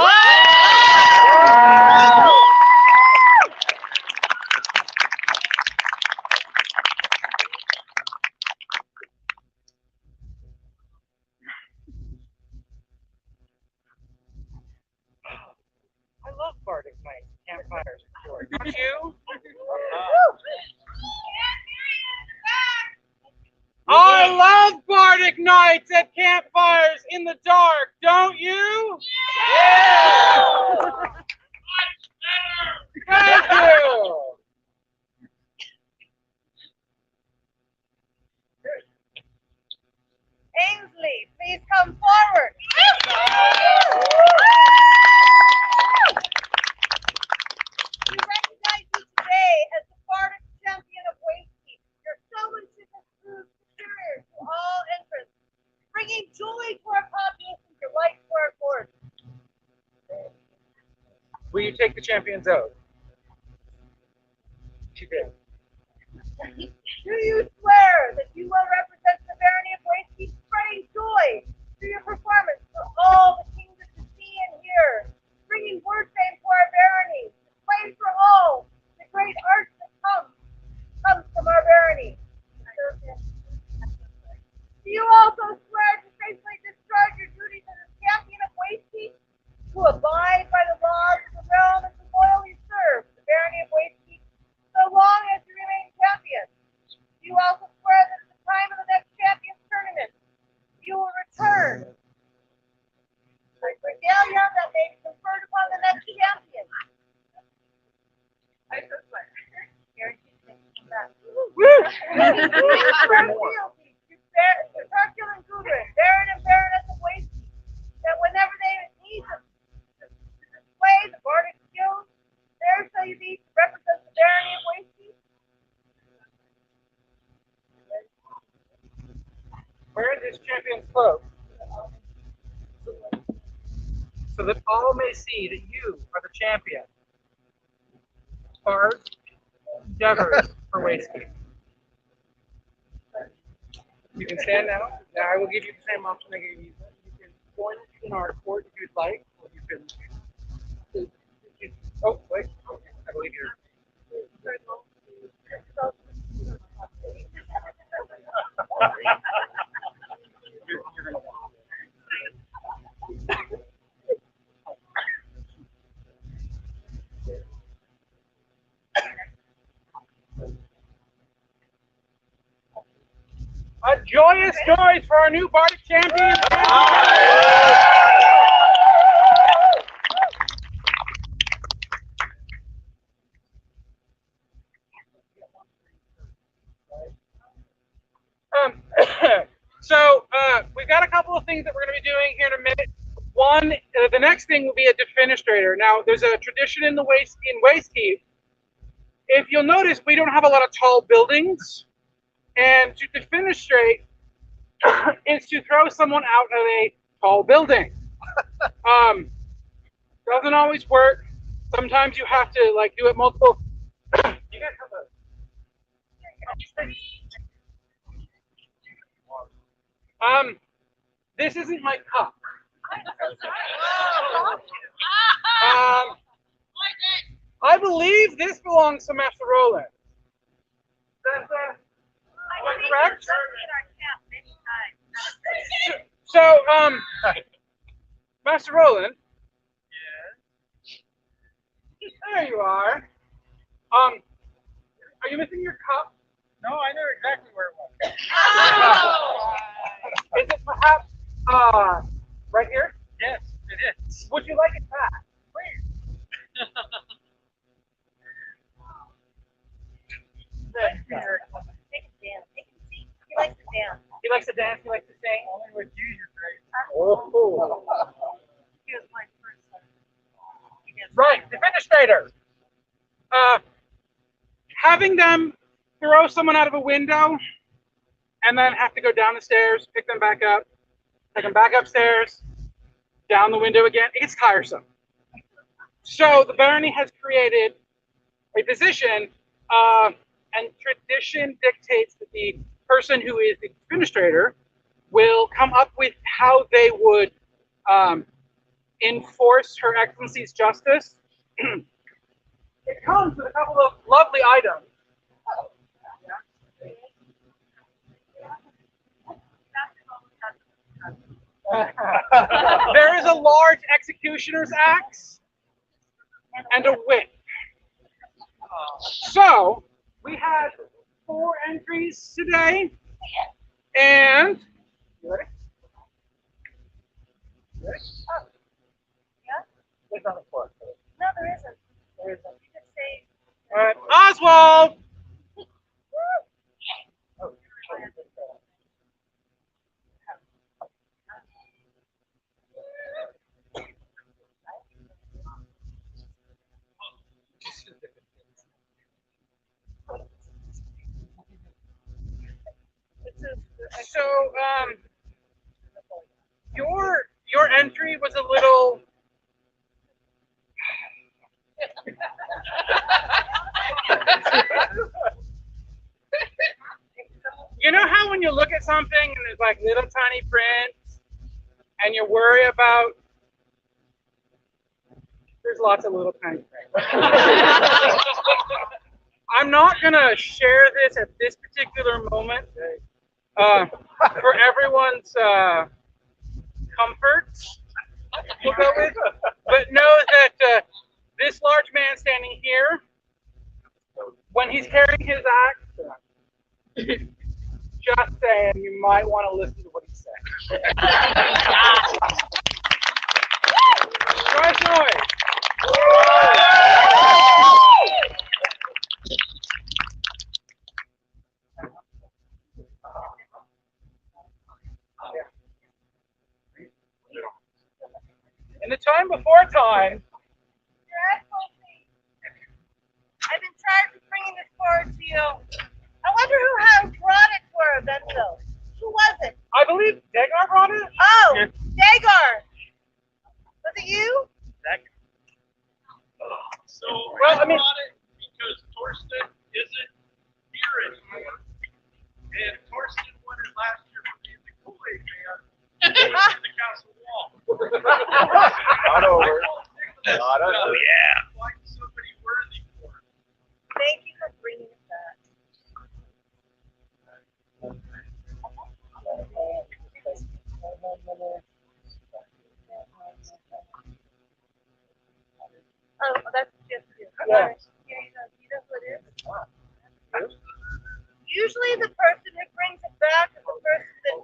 campfires. Don't you? I love Bardic nights at campfires in the dark, don't you? Yeah! Thank you. Ainsley, please come forward. We recognize you today as the Bardic Champion of Wastekeep. Your showmanship has proved superior to all entrants, bringing joy to our populace and delight to our court. Will you take the champion's oath? She did. Do you swear that you will represent the Barony of Wastekeep, spreading joy through your performance for all the kingdoms to see and hear, bringing word fame to our barony, display for all the great art that comes from our barony? Do you also swear to faithfully discharge your duties as a champion of Wastekeep, to abide by the laws of the realm and to loyally serve the Barony of Wastekeep so long as you remain champion? Do you also swear that at the time of the next champions tournament, you will return the regalia that may be conferred upon the next champion? I so swear. Guaranteed to come back. Swear fealty to Hercule and Gudrun, Baron and Baroness of Wastekeep, that whenever they need to display the Bardic skills, there shall you be to represent the Barony of Wastekeep. Wear this champion's cloak so that all may see that you are the champion. Bard endeavors for Wastekeep. You can stand now. Now I will give you the same option I gave you. You can join in our court if you'd like, or you can. Oh, wait. I believe you're. A joyous noise for our new Bardic champion. We've got a couple of things that we're going to be doing here in a minute. One, the next thing will be a defenestrator. Now, there's a tradition in Wastekeep. If you'll notice, we don't have a lot of tall buildings, and to defenestrate is to throw someone out of a tall building. Doesn't always work. Sometimes you have to like do it multiple. You guys have a. This isn't my cup. I believe this belongs to Master Roland. That's correct? So, Master Roland. Yes. There you are. Are you missing your cup? No, I know exactly where it was. Is it perhaps right here? Yes, it is. Would you like it back? Please. He likes to dance. He likes to dance. He likes to sing. Only with you, you're great. Oh. He was my first son. Right, defenestrator. Having them throw someone out of a window and then have to go down the stairs, pick them back up, take them back upstairs, down the window again, it gets tiresome. So the barony has created a position, and tradition dictates that the person who is the administrator will come up with how they would enforce Her Excellency's justice. It comes with a couple of lovely items. There is a large executioner's axe and a whip. So we had 4 entries today, and you ready? You ready? Oh, yeah? There's not a 4. No, there isn't. There isn't. You can say. All right, Oswald. Oh, so your entry was a little. You know how when you look at something and there's like little tiny print, and you worry about. There's lots of little tiny print. I'm not gonna share this at this particular moment for everyone's comfort. We'll go with, but know that this large man standing here, when he's carrying his axe, just saying, you might want to listen to what he's saying. Nice noise. In the time before time, Your Excellency, I've been charged with bringing this forward to you. I wonder who has brought it to our event, though. Who was it? I believe Degar brought it. Oh, Yeah. Dagar. Was it you? So Well, I mean- brought it because Torsten isn't here anymore. And Torsten won it last year for being the Kool-Aid man in the castle wall. Not over. Not over. Oh, yeah. Find somebody worthy for it. Thank you for bringing it back. Oh, that's just you. Yeah. Here you go. You know who it is? Usually the person who brings it back is the person that...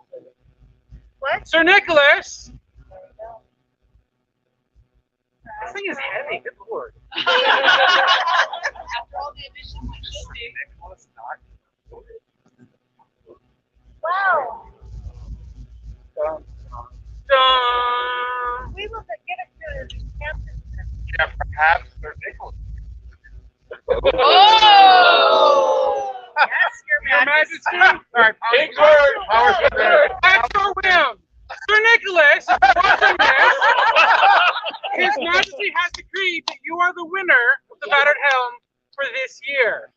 What? Sir Nicholas. There you go. This thing is heavy. Good lord. After all the additions we just did. Wow. Dun, dun. We will get it to the captain. Yeah, perhaps Sir Nicholas. Oh! Yes, Your Majesty. Sorry, big word. Powers with it. At your whim. Sir Nicholas, watching this, His Majesty has decreed that you are the winner of the battered helm for this year.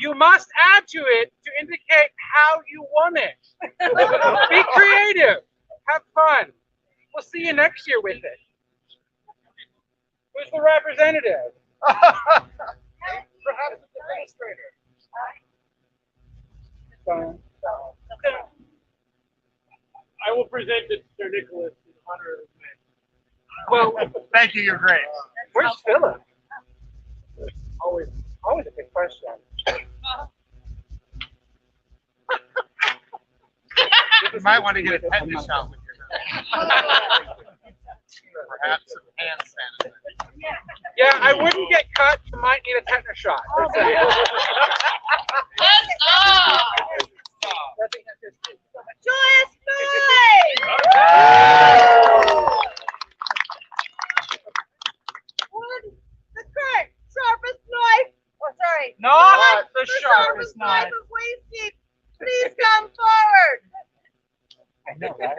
You must add to it to indicate how you won it. Be creative. Have fun. We'll see you next year with it. Who's the representative? Perhaps the administrator. I will present it to Sir Nicholas in honor of his man. Well, Thank you, Your Grace. where's Philip? Always a big question. You might want to get a tetanus shot with your perhaps some hand sanitizer. Yeah, I wouldn't get cut. You might need a tetanus shot. That's it. Yes, sir! Joyous noise! Wood, the current sharpest knife. Oh, sorry. Not the The sharpest knife. of Wastekeep. Please come forward. I know, right?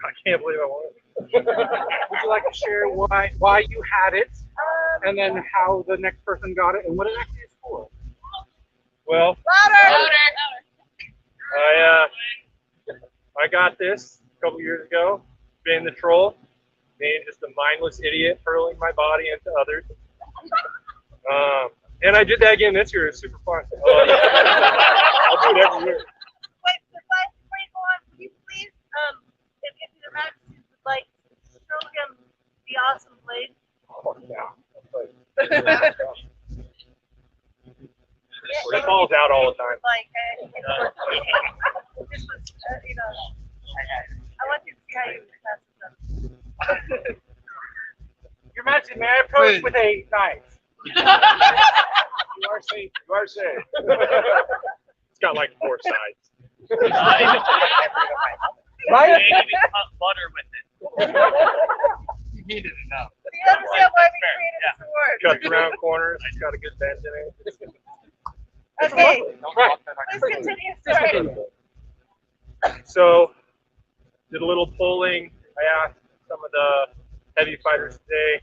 I can't believe I won it. Would you like to share why you had it, and then how the next person got it, and what it actually is for? Well, Louder. I got this a couple years ago, being the troll, being just a mindless idiot, hurling my body into others. And I did that again this year. It's super fun. I'll do it every year. Wait, before you go on, would you please, if your Majesty would It falls out all the time. Like, this was, you know, I want you to see how you pass it. Your Majesty, may I approach with a knife? You are safe. You are safe. It's got like 4 sides. Right? Maybe cut butter with it. You needed to know. Do you understand why we created this award? Cuts around corners. It's got a good bend in it. Okay, Right. please continue. Sorry. So, did a little polling. I asked some of the heavy fighters today,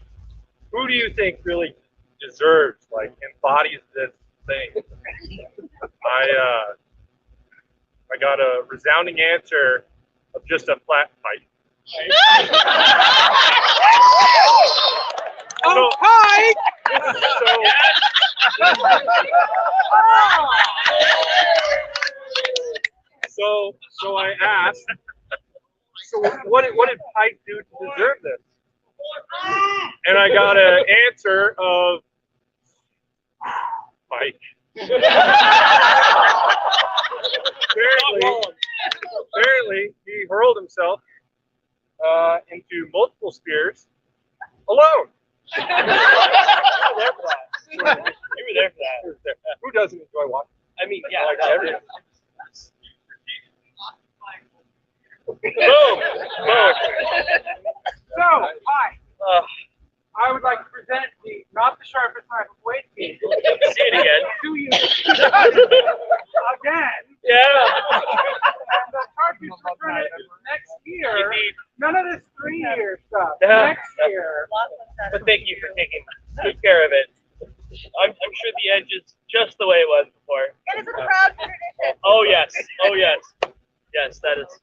who do you think really deserves, like, embodies this thing? I got a resounding answer of just a flat pipe. Oh, hi! So I asked, so what did Pike do to deserve this? And I got an answer of Pike. Apparently, he hurled himself into multiple spears alone. You were there for that. Who doesn't enjoy watching? I mean, yeah. Like everyone. Boom! So, hi. I would like to present not the sharpest knife of Wastekeep See it again. to you again. Yeah. And the sharpest return it next year. None of this 3-year stuff. Yeah. Next year. But thank you for taking good care of it. I'm sure the edge is just the way it was before. It is a proud tradition. Oh yes. Oh yes. Yes, that is.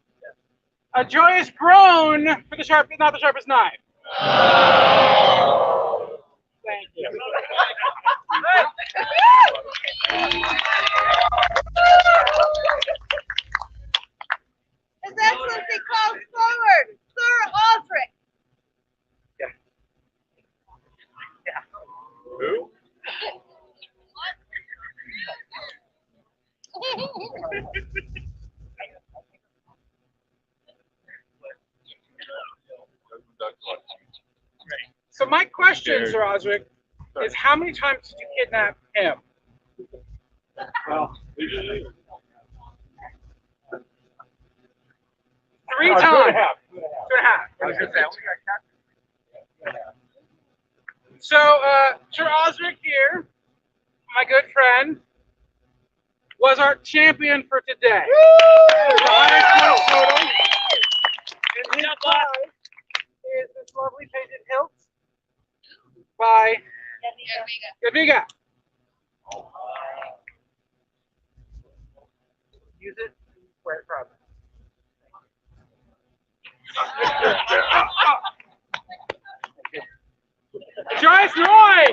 A joyous groan for the sharpest, not the sharpest knife. Thank you. His Excellency calls forward Sir Osric. Who? So my question, Sir Osric, is how many times did you kidnap him? Well, 3 times. 2.5. So, Sir Osric here, my good friend, was our champion for today. The highest point total. And his prize is this lovely painted hilt by Gaviga. Use it and wear it proudly. Joyous Roy!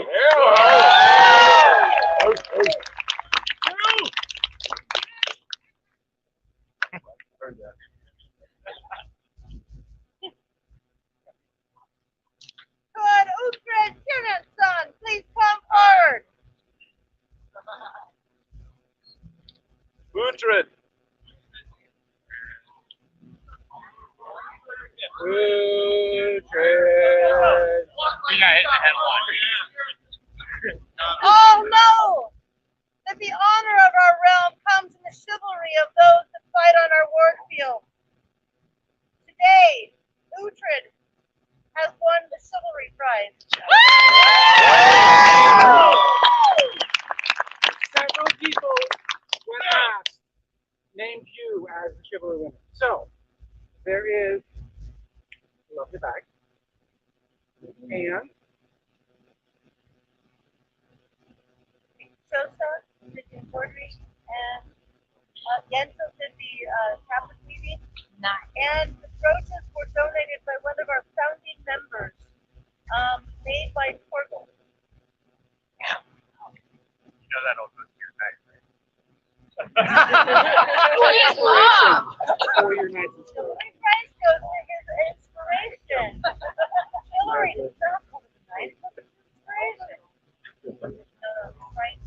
Could Uhtred Tiernan-son please come forward? Uhtred. Uhtred. We got hit in the head a lot. Oh no! That the honor of our realm comes in the chivalry of those that fight on our war field. Today, Uhtred has won the chivalry prize. Several people, when asked, named you as the chivalry winner. So, there is a lovely bag. And Sosa did the embroidery, and Yenso did the Catholic weaving. And the brooches were donated by one of our founding members, made by Torgal. You know that all goes to your back, right? for your nice and The only prize goes to his inspiration. Chivalry does not come with a knife, but it's inspiration. Right?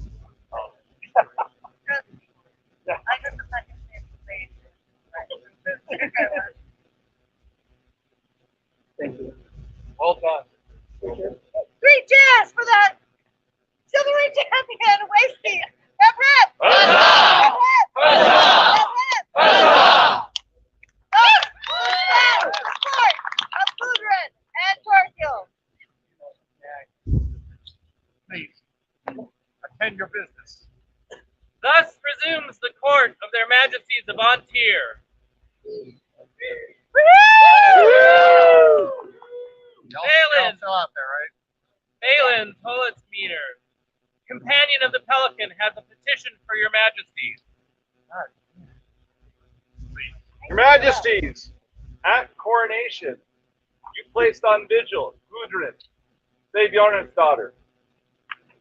business. Thus resumes the court of their majesties of An Tir. Balin, Balin, Tollit's meter, companion of the Pelican, has a petition for your majesties. Your Majesties, at coronation, you placed on vigil Gudrun, Sabjorn's daughter,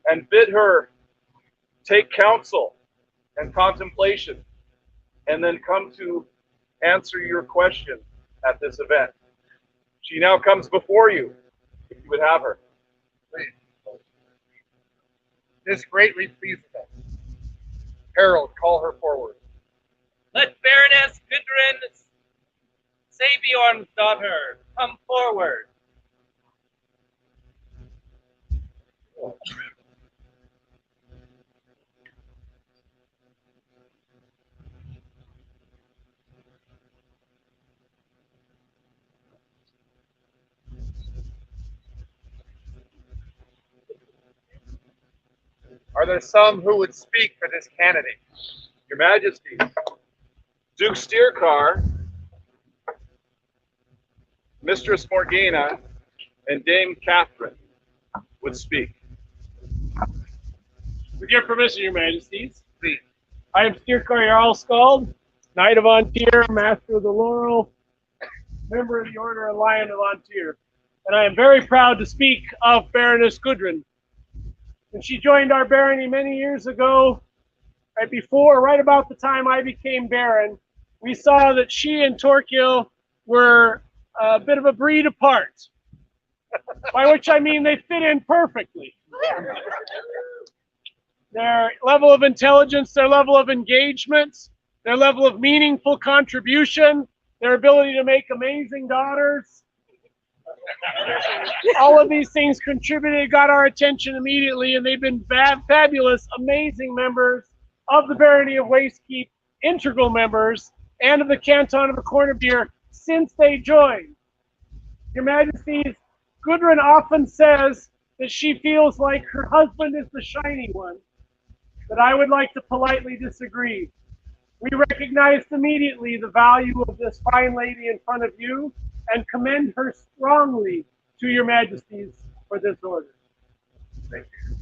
and bid her take counsel and contemplation, and then come to answer your question at this event. She now comes before you, if you would have her. This greatly pleases us. Harold, call her forward. Let Baroness Gudrun, Sabjorn's daughter, come forward. Are there some who would speak for this candidate? Your Majesties, Duke Steercar, Mistress Morgana, and Dame Catherine would speak. With your permission, Your Majesties, Please. I am Steercar Jarl Skald, Knight of An Tir, Master of the Laurel, member of the Order of Lion of An Tir, and I am very proud to speak of Baroness Gudrun. When she joined our barony many years ago, right about the time I became baron, we saw that she and Torquil were a bit of a breed apart, by which I mean they fit in perfectly. Their level of intelligence, their level of engagement, their level of meaningful contribution, their ability to make amazing daughters. All of these things contributed, got our attention immediately, and they've been fabulous, amazing members of the Barony of Wastekeep, integral members, and of the Canton of the Cornbier since they joined. Your Majesties, Gudrun often says that she feels like her husband is the shiny one, but I would like to politely disagree. We recognized immediately the value of this fine lady in front of you and commend her strongly to Your Majesties for this order. Thank you.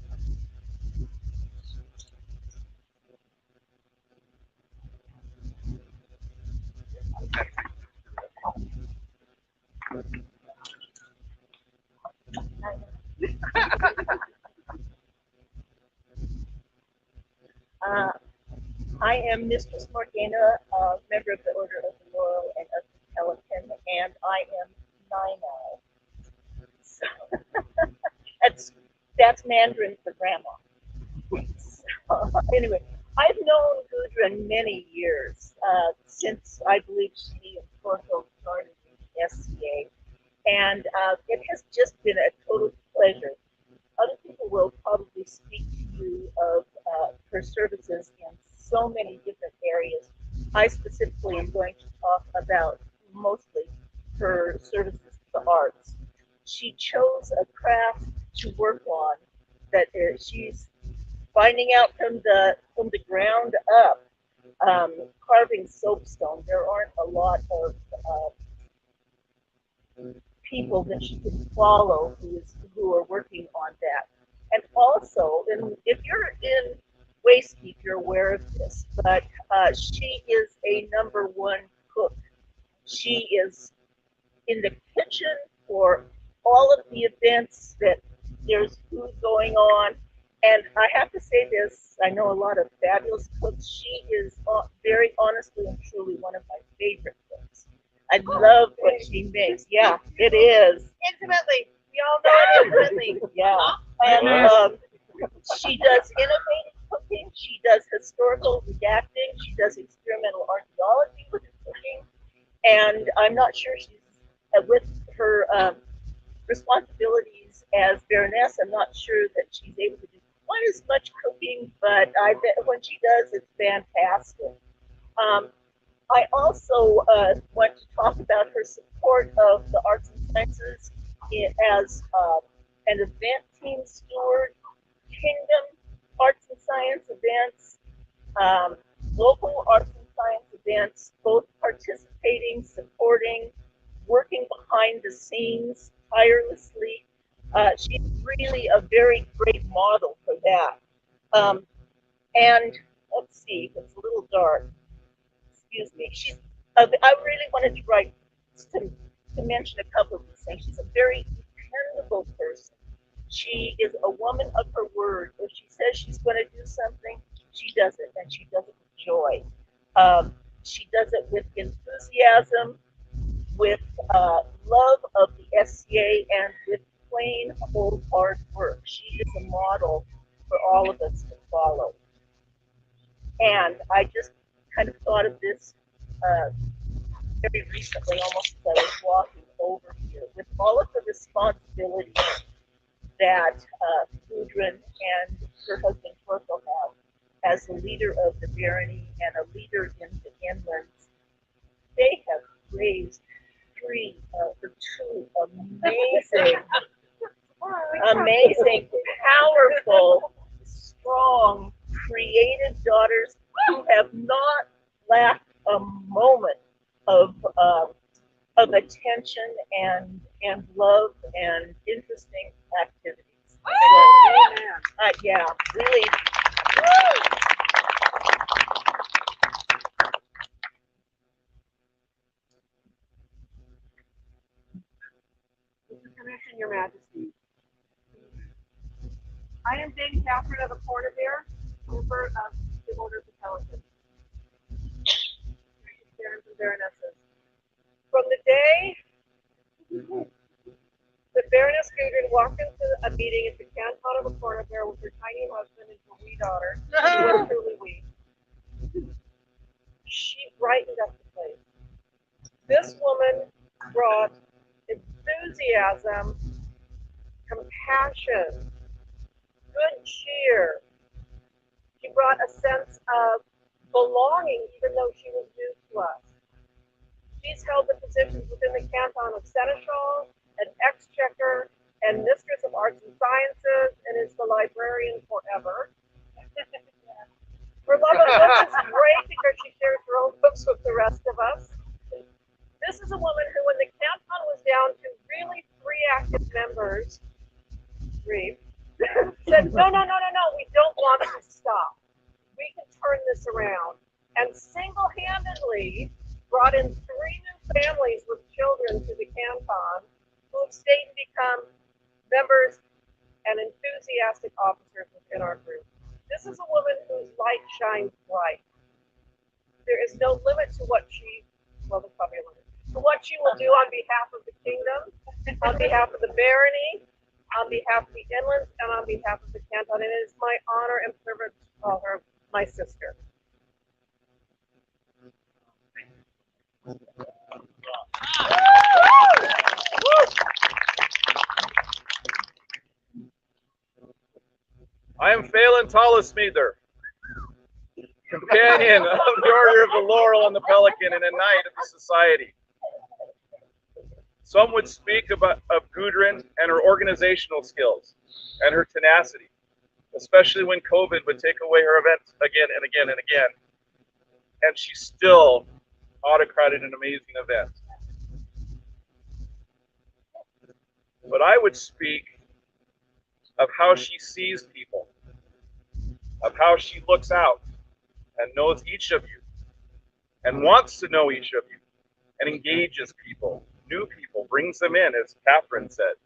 I am Mistress Morgana, member of the Order of the Laurel and of the Pelican, and I am Nine-Eye. So, that's Mandarin for grandma. So, anyway, I've known Gudrun many years, since I believe she and Torquil started the SCA, and it has just been a total pleasure. Other people will probably speak to you of her services in so many different areas. I specifically am going to talk about mostly her services to the arts. She chose a craft to work on that she's finding out from the ground up. Carving soapstone. There aren't a lot of people that she can follow who are working on that. And also, if you're in Wastekeep, you're aware of this, but she is a #1 cook. She is in the kitchen for all of the events that there's food going on. And I have to say this, I know a lot of fabulous cooks. She is very honestly and truly one of my favorite cooks. I love what she makes. Yeah, it is. Intimately. We all know it intimately. Yeah. And she does innovative cooking. She does historical redacting. She does experimental archaeology with her cooking. And I'm not sure she's, with her responsibilities as Baroness, I'm not sure that she's able to do quite as much cooking, but I bet when she does, it's fantastic. I also want to talk about her support of the arts and sciences as an event team steward, Kingdom Arts and science events, local arts and science events, both participating, supporting, working behind the scenes tirelessly. She's really a very great model for that. And let's see, it's a little dark. Excuse me. I really wanted to write to mention a couple of these things. She's a very dependable person. She is a woman of her word. If she says she's going to do something, she does it, and she does it with joy. She does it with enthusiasm, with love of the SCA, and with plain old hard work. She is a model for all of us to follow. And I just kind of thought of this very recently, almost as I was walking over here, with all of the responsibilities that Gudrun and her husband Torkel have as the leader of the barony and a leader in the inlands. They have raised two amazing, powerful, strong, creative daughters who have not lacked a moment of attention and love and interesting activities. So, yeah, really. Mr. Commission, Your Majesty. I am Dame Catherine of the Port of Air, member of the Order of the Pelican. Barons and Baronesses. From the day that Baroness Gudrun walked into a meeting at the Canton of a Port of Air with her tiny husband and her wee daughter, who was truly wee, she brightened up the place. This woman brought enthusiasm, compassion, good cheer. She brought a sense of belonging, even though she was new to us. She's held the positions within the Canton of Seneschal and Exchequer and Mistress of Arts and Sciences, and is the librarian forever. Her love of books is great because she shares her own books with the rest of us. This is a woman who, when the Canton was down to really 3 active members, said, no, we don't want to stop. We can turn this around. And single-handedly brought in 3 new families with children to the Canton who have stayed and become members and enthusiastic officers within our group. This is a woman whose light shines bright. There is no limit to what there's probably a limit, to what she will do on behalf of the kingdom, on behalf of the barony, on behalf of the inlands, and on behalf of the Canton. And it is my honor and privilege to call her my sister. I am Phelan Talismeather, companion of the Order of the Laurel and the Pelican and a knight of the society. Some would speak of Gudrun and her organizational skills and her tenacity, especially when COVID would take away her events again and again and again. And she still autocrated an amazing event. But I would speak of how she sees people, of how she looks out and knows each of you and wants to know each of you and engages people, new people, brings them in, as Catherine said,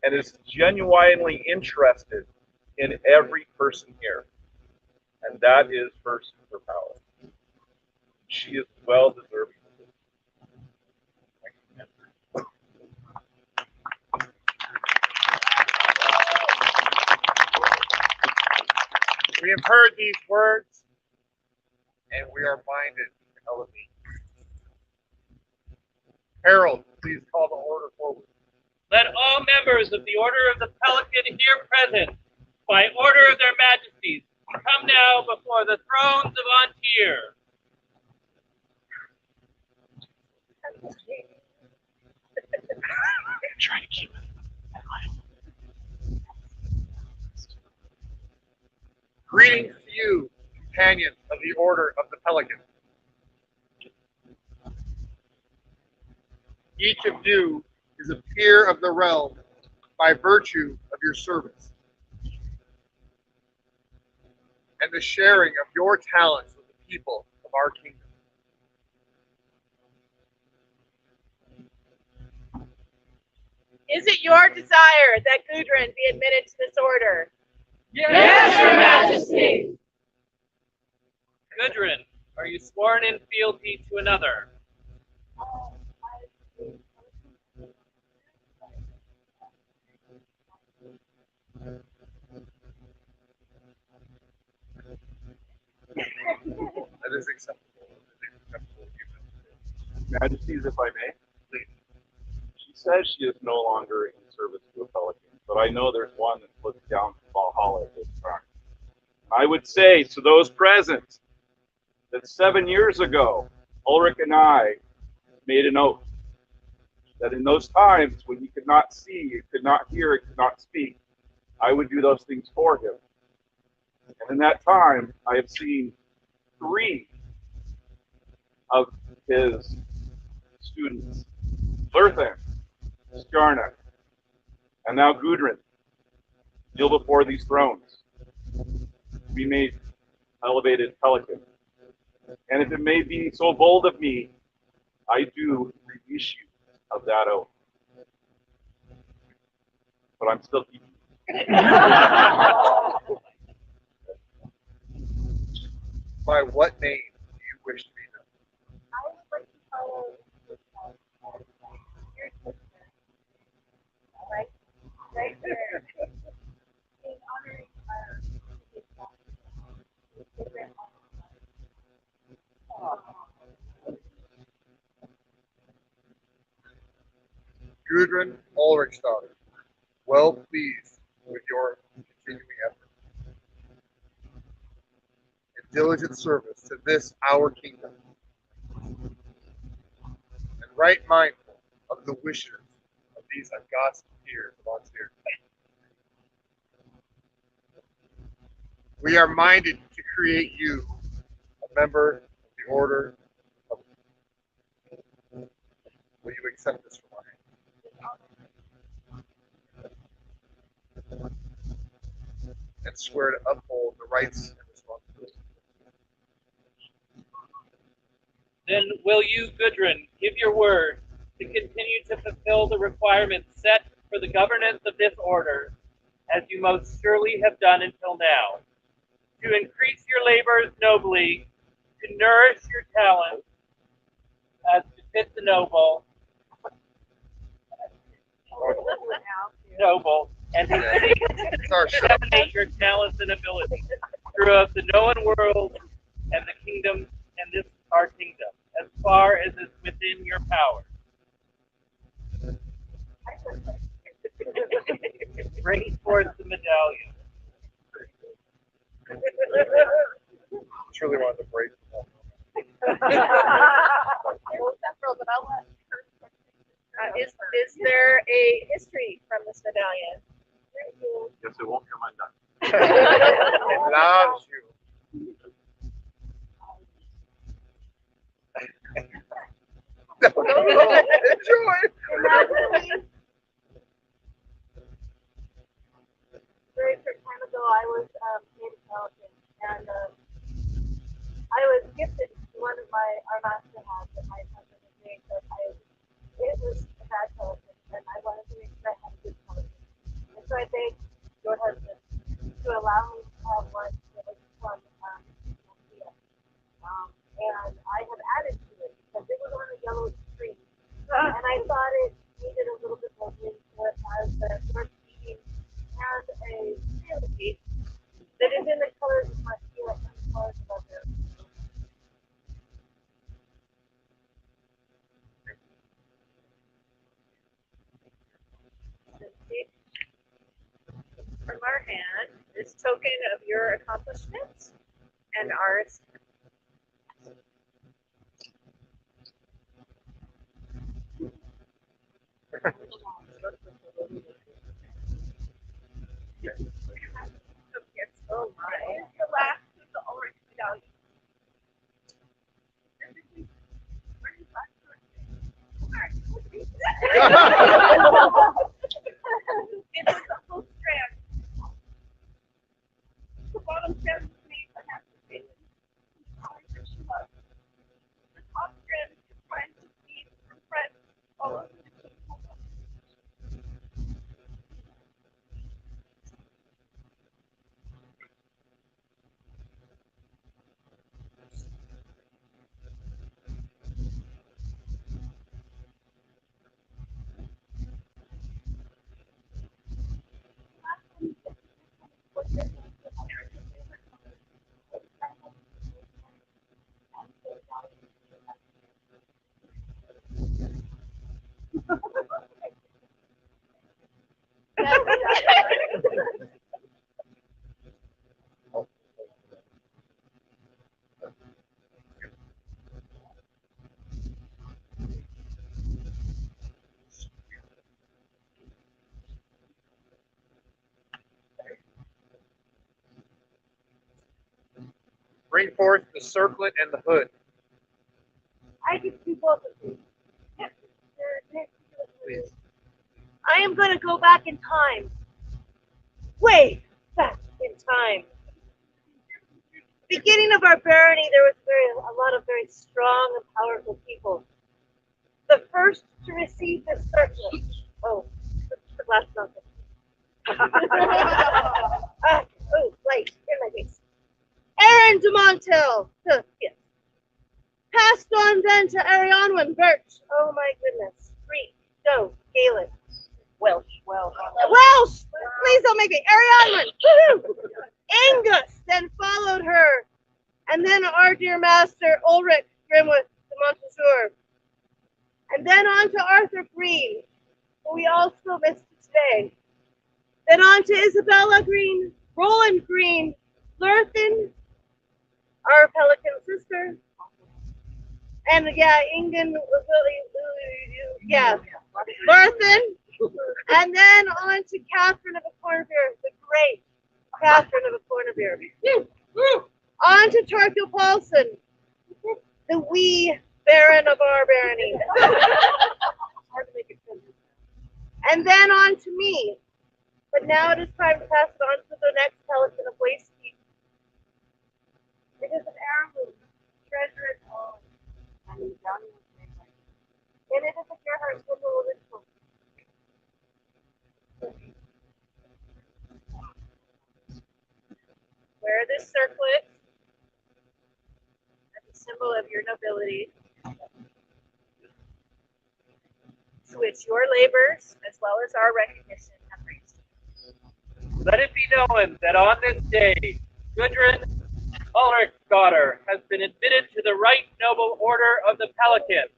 and is genuinely interested in every person here. And that is her superpower. She is well deserving of it. We have heard these words, and we are minded to elevate. Harold, please call the order forward. Let all members of the Order of the Pelican here present, by order of their majesties, come now before the thrones of An Tir. Try to keep it. Greetings to you, companion of the Order of the Pelican. Each of you is a peer of the realm by virtue of your service and the sharing of your talents with the people of our kingdom. Is it your desire that Gudrun be admitted to this order? Yes, Your Majesty. Gudrun, are you sworn in fealty to another? That is acceptable. Majesties, if I may. She says she is no longer in service to a Pelican, but I know there's one that looks down from Valhalla at this time. I would say to those present that 7 years ago, Ulrich and I made an oath that in those times when he could not see, could not hear, could not speak, I would do those things for him. And in that time, I have seen 3 of his students, Lurthan, Skarnak, and now Gudrun, kneel before these thrones. We made elevated Pelican. And if it may be so bold of me, I do release you of that oath. But I'm still keeping it. By what name do you wish to be known? I would like to follow your sister. Right there. In honoring our Gudrun Ulrich's daughter, well pleased with your continuing effort and diligent service to this our kingdom, and right mindful of the wishes of these august peers of An Tir. We are minded to create you a member of the Order of. Will you accept this from our hand? And swear to uphold the rights and responsibilities. Then will you, Gudrun, give your word to continue to fulfill the requirements set for the governance of this order, as you most surely have done until now, to increase your labors nobly, to nourish your talents as befits the noble, and to disseminate your talents and abilities throughout the known world and the kingdom and this our kingdom, as far as is within your power. Bring forth the medallion. Truly one of the brave people. Is there a history from this medallion? Yes, it won't come undone. It loves you. Enjoy. very short time ago, I was made a Pelican, and I was gifted one of our master hats that my husband had made, but it was a bad Pelican, and I wanted to make sure I had a good Pelican. And so I begged your husband to allow me to have one that was from Nokia. And I have added to it because it was on a yellow screen. And I thought it needed a little bit more room, so it has the short speaking and a sail piece that is in the colors of my steel and the colors of other. From our hand, this token of your accomplishments and ours. Oh my. bottom strand is made by activating the power that she loves. The top strand is trying to feed her friend, followed by the king. Bring forth the circlet and the hood. I can do both of these. Please. I am going to go back in time. Way back in time. Beginning of our barony, there was a lot of very strong and powerful people. The first to receive this circlet. Oh, the glass melted. Oh, light in my face. Aaron de Montel. Yes. Passed on then to Arianwen Birch. Oh my goodness. Greek, Doe, Gaelic, Welsh. Welsh! Please don't make me. Arianwen. Woohoo! Angus then followed her. And then our dear master, Ulrich Grimwood de Montezur. And then on to Arthur Green, who we all still miss today. Then on to Isabella Green, Roland Green, Lurthen, our Pelican sister, and Ingen, Lurthen, and then on to Catherine of a Cornerbeer, the great Catherine of a Cornerbeer. On to Torquil Paulson, the wee Baron of our barony. And then on to me. But now it is time to pass it on to the next Pelican of Wastekeep. It is an heirloom, treasure at home. And it is a Gerhard symbol ritual. Wear this circlet as a symbol of your nobility, to which your labors, as well as our recognition, have reached. Let it be known that on this day, Gudrun, Ulrich's daughter, has been admitted to the Right Noble Order of the Pelican,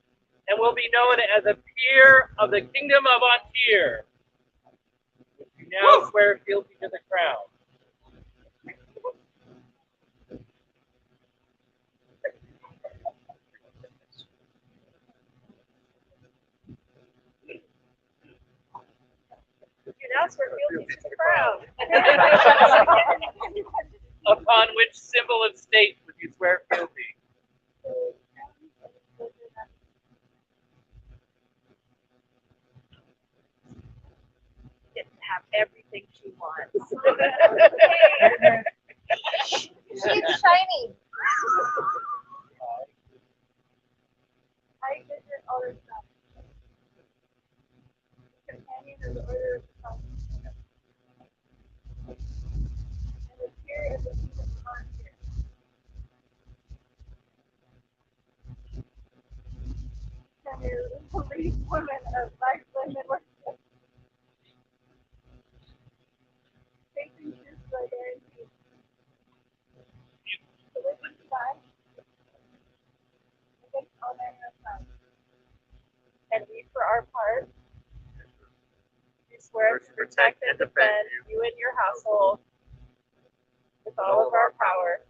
and will be known as a peer of the Kingdom of An Tir. You now swear fealty to the crown. You now swear fealty to the crown. Upon which symbol of state would you swear fealty? Get to have everything she wants. She's shiny. I visit all her stuff. Companion of the Order of the Pelican. And the Spirit of the Kingdom of An Tir. And the lead woman of Black Women Worship. Facing truth by guarantee. To live and die against all manner of crime. And we, for our part, do swear to protect and defend you and your household with all of our power,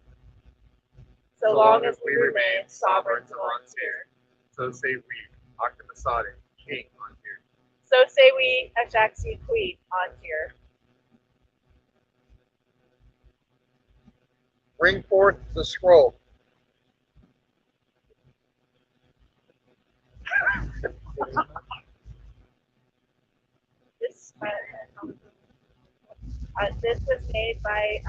so long as we remain sovereigns of An Tir. So say we, Octamasade, King on here. So say we, Ajaxi Queen An Tir. Bring forth the scroll. This was made by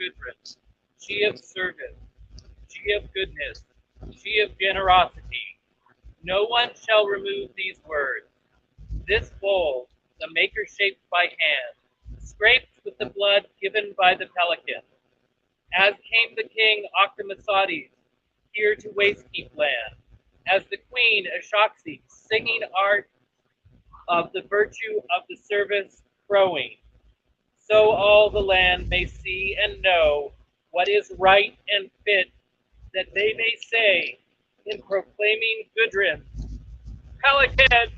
Gudrun, she of service, she of goodness, she of generosity. No one shall remove these words. This bowl, the maker shaped by hand, scraped with the blood given by the pelican. As came the king Octomysotes here to Wastekeep land, as the queen Ashoxi singing art of the virtue of the service crowing, so all the land may see and know what is right and fit, that they may say in proclaiming Gudrun, Pelican.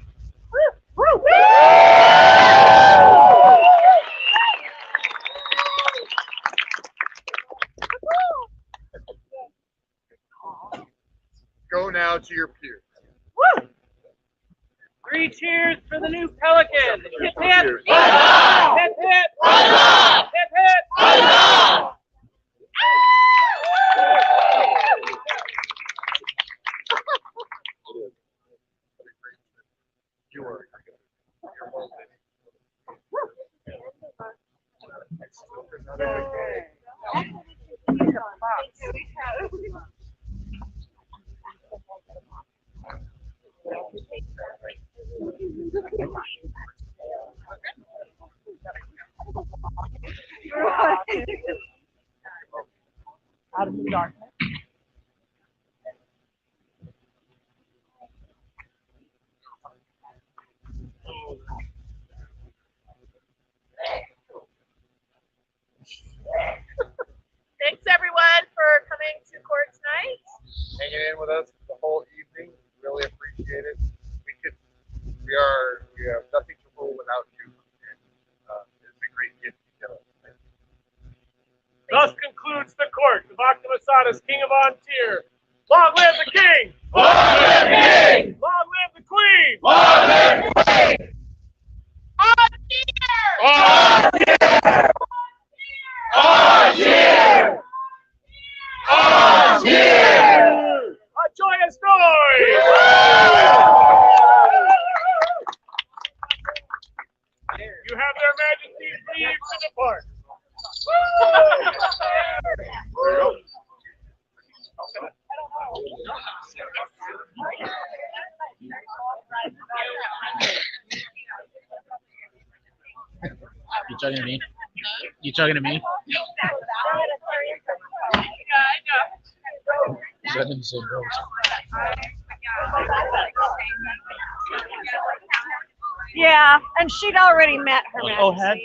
Go now to your pews. Three cheers for the new Pelican. Hip hip. Cheers. Hip hip. Hip hip. You are. Out of the darkness. Thanks everyone for coming to court tonight. Hanging in with us the whole evening. Really appreciate it. We have nothing to rule without you. And, it's a great gift to get us. Thus concludes the court of Octomysotes, King of An Tir. Long live the king! Long live the king! Long live the queen! Long live the queen! On here! On here! On here! On here! A joyous noise! You have their majesty's leave to depart. You talking to me? You talking to me? Is that in the same boat? Yeah, and she'd already met her majesty. Oh, had?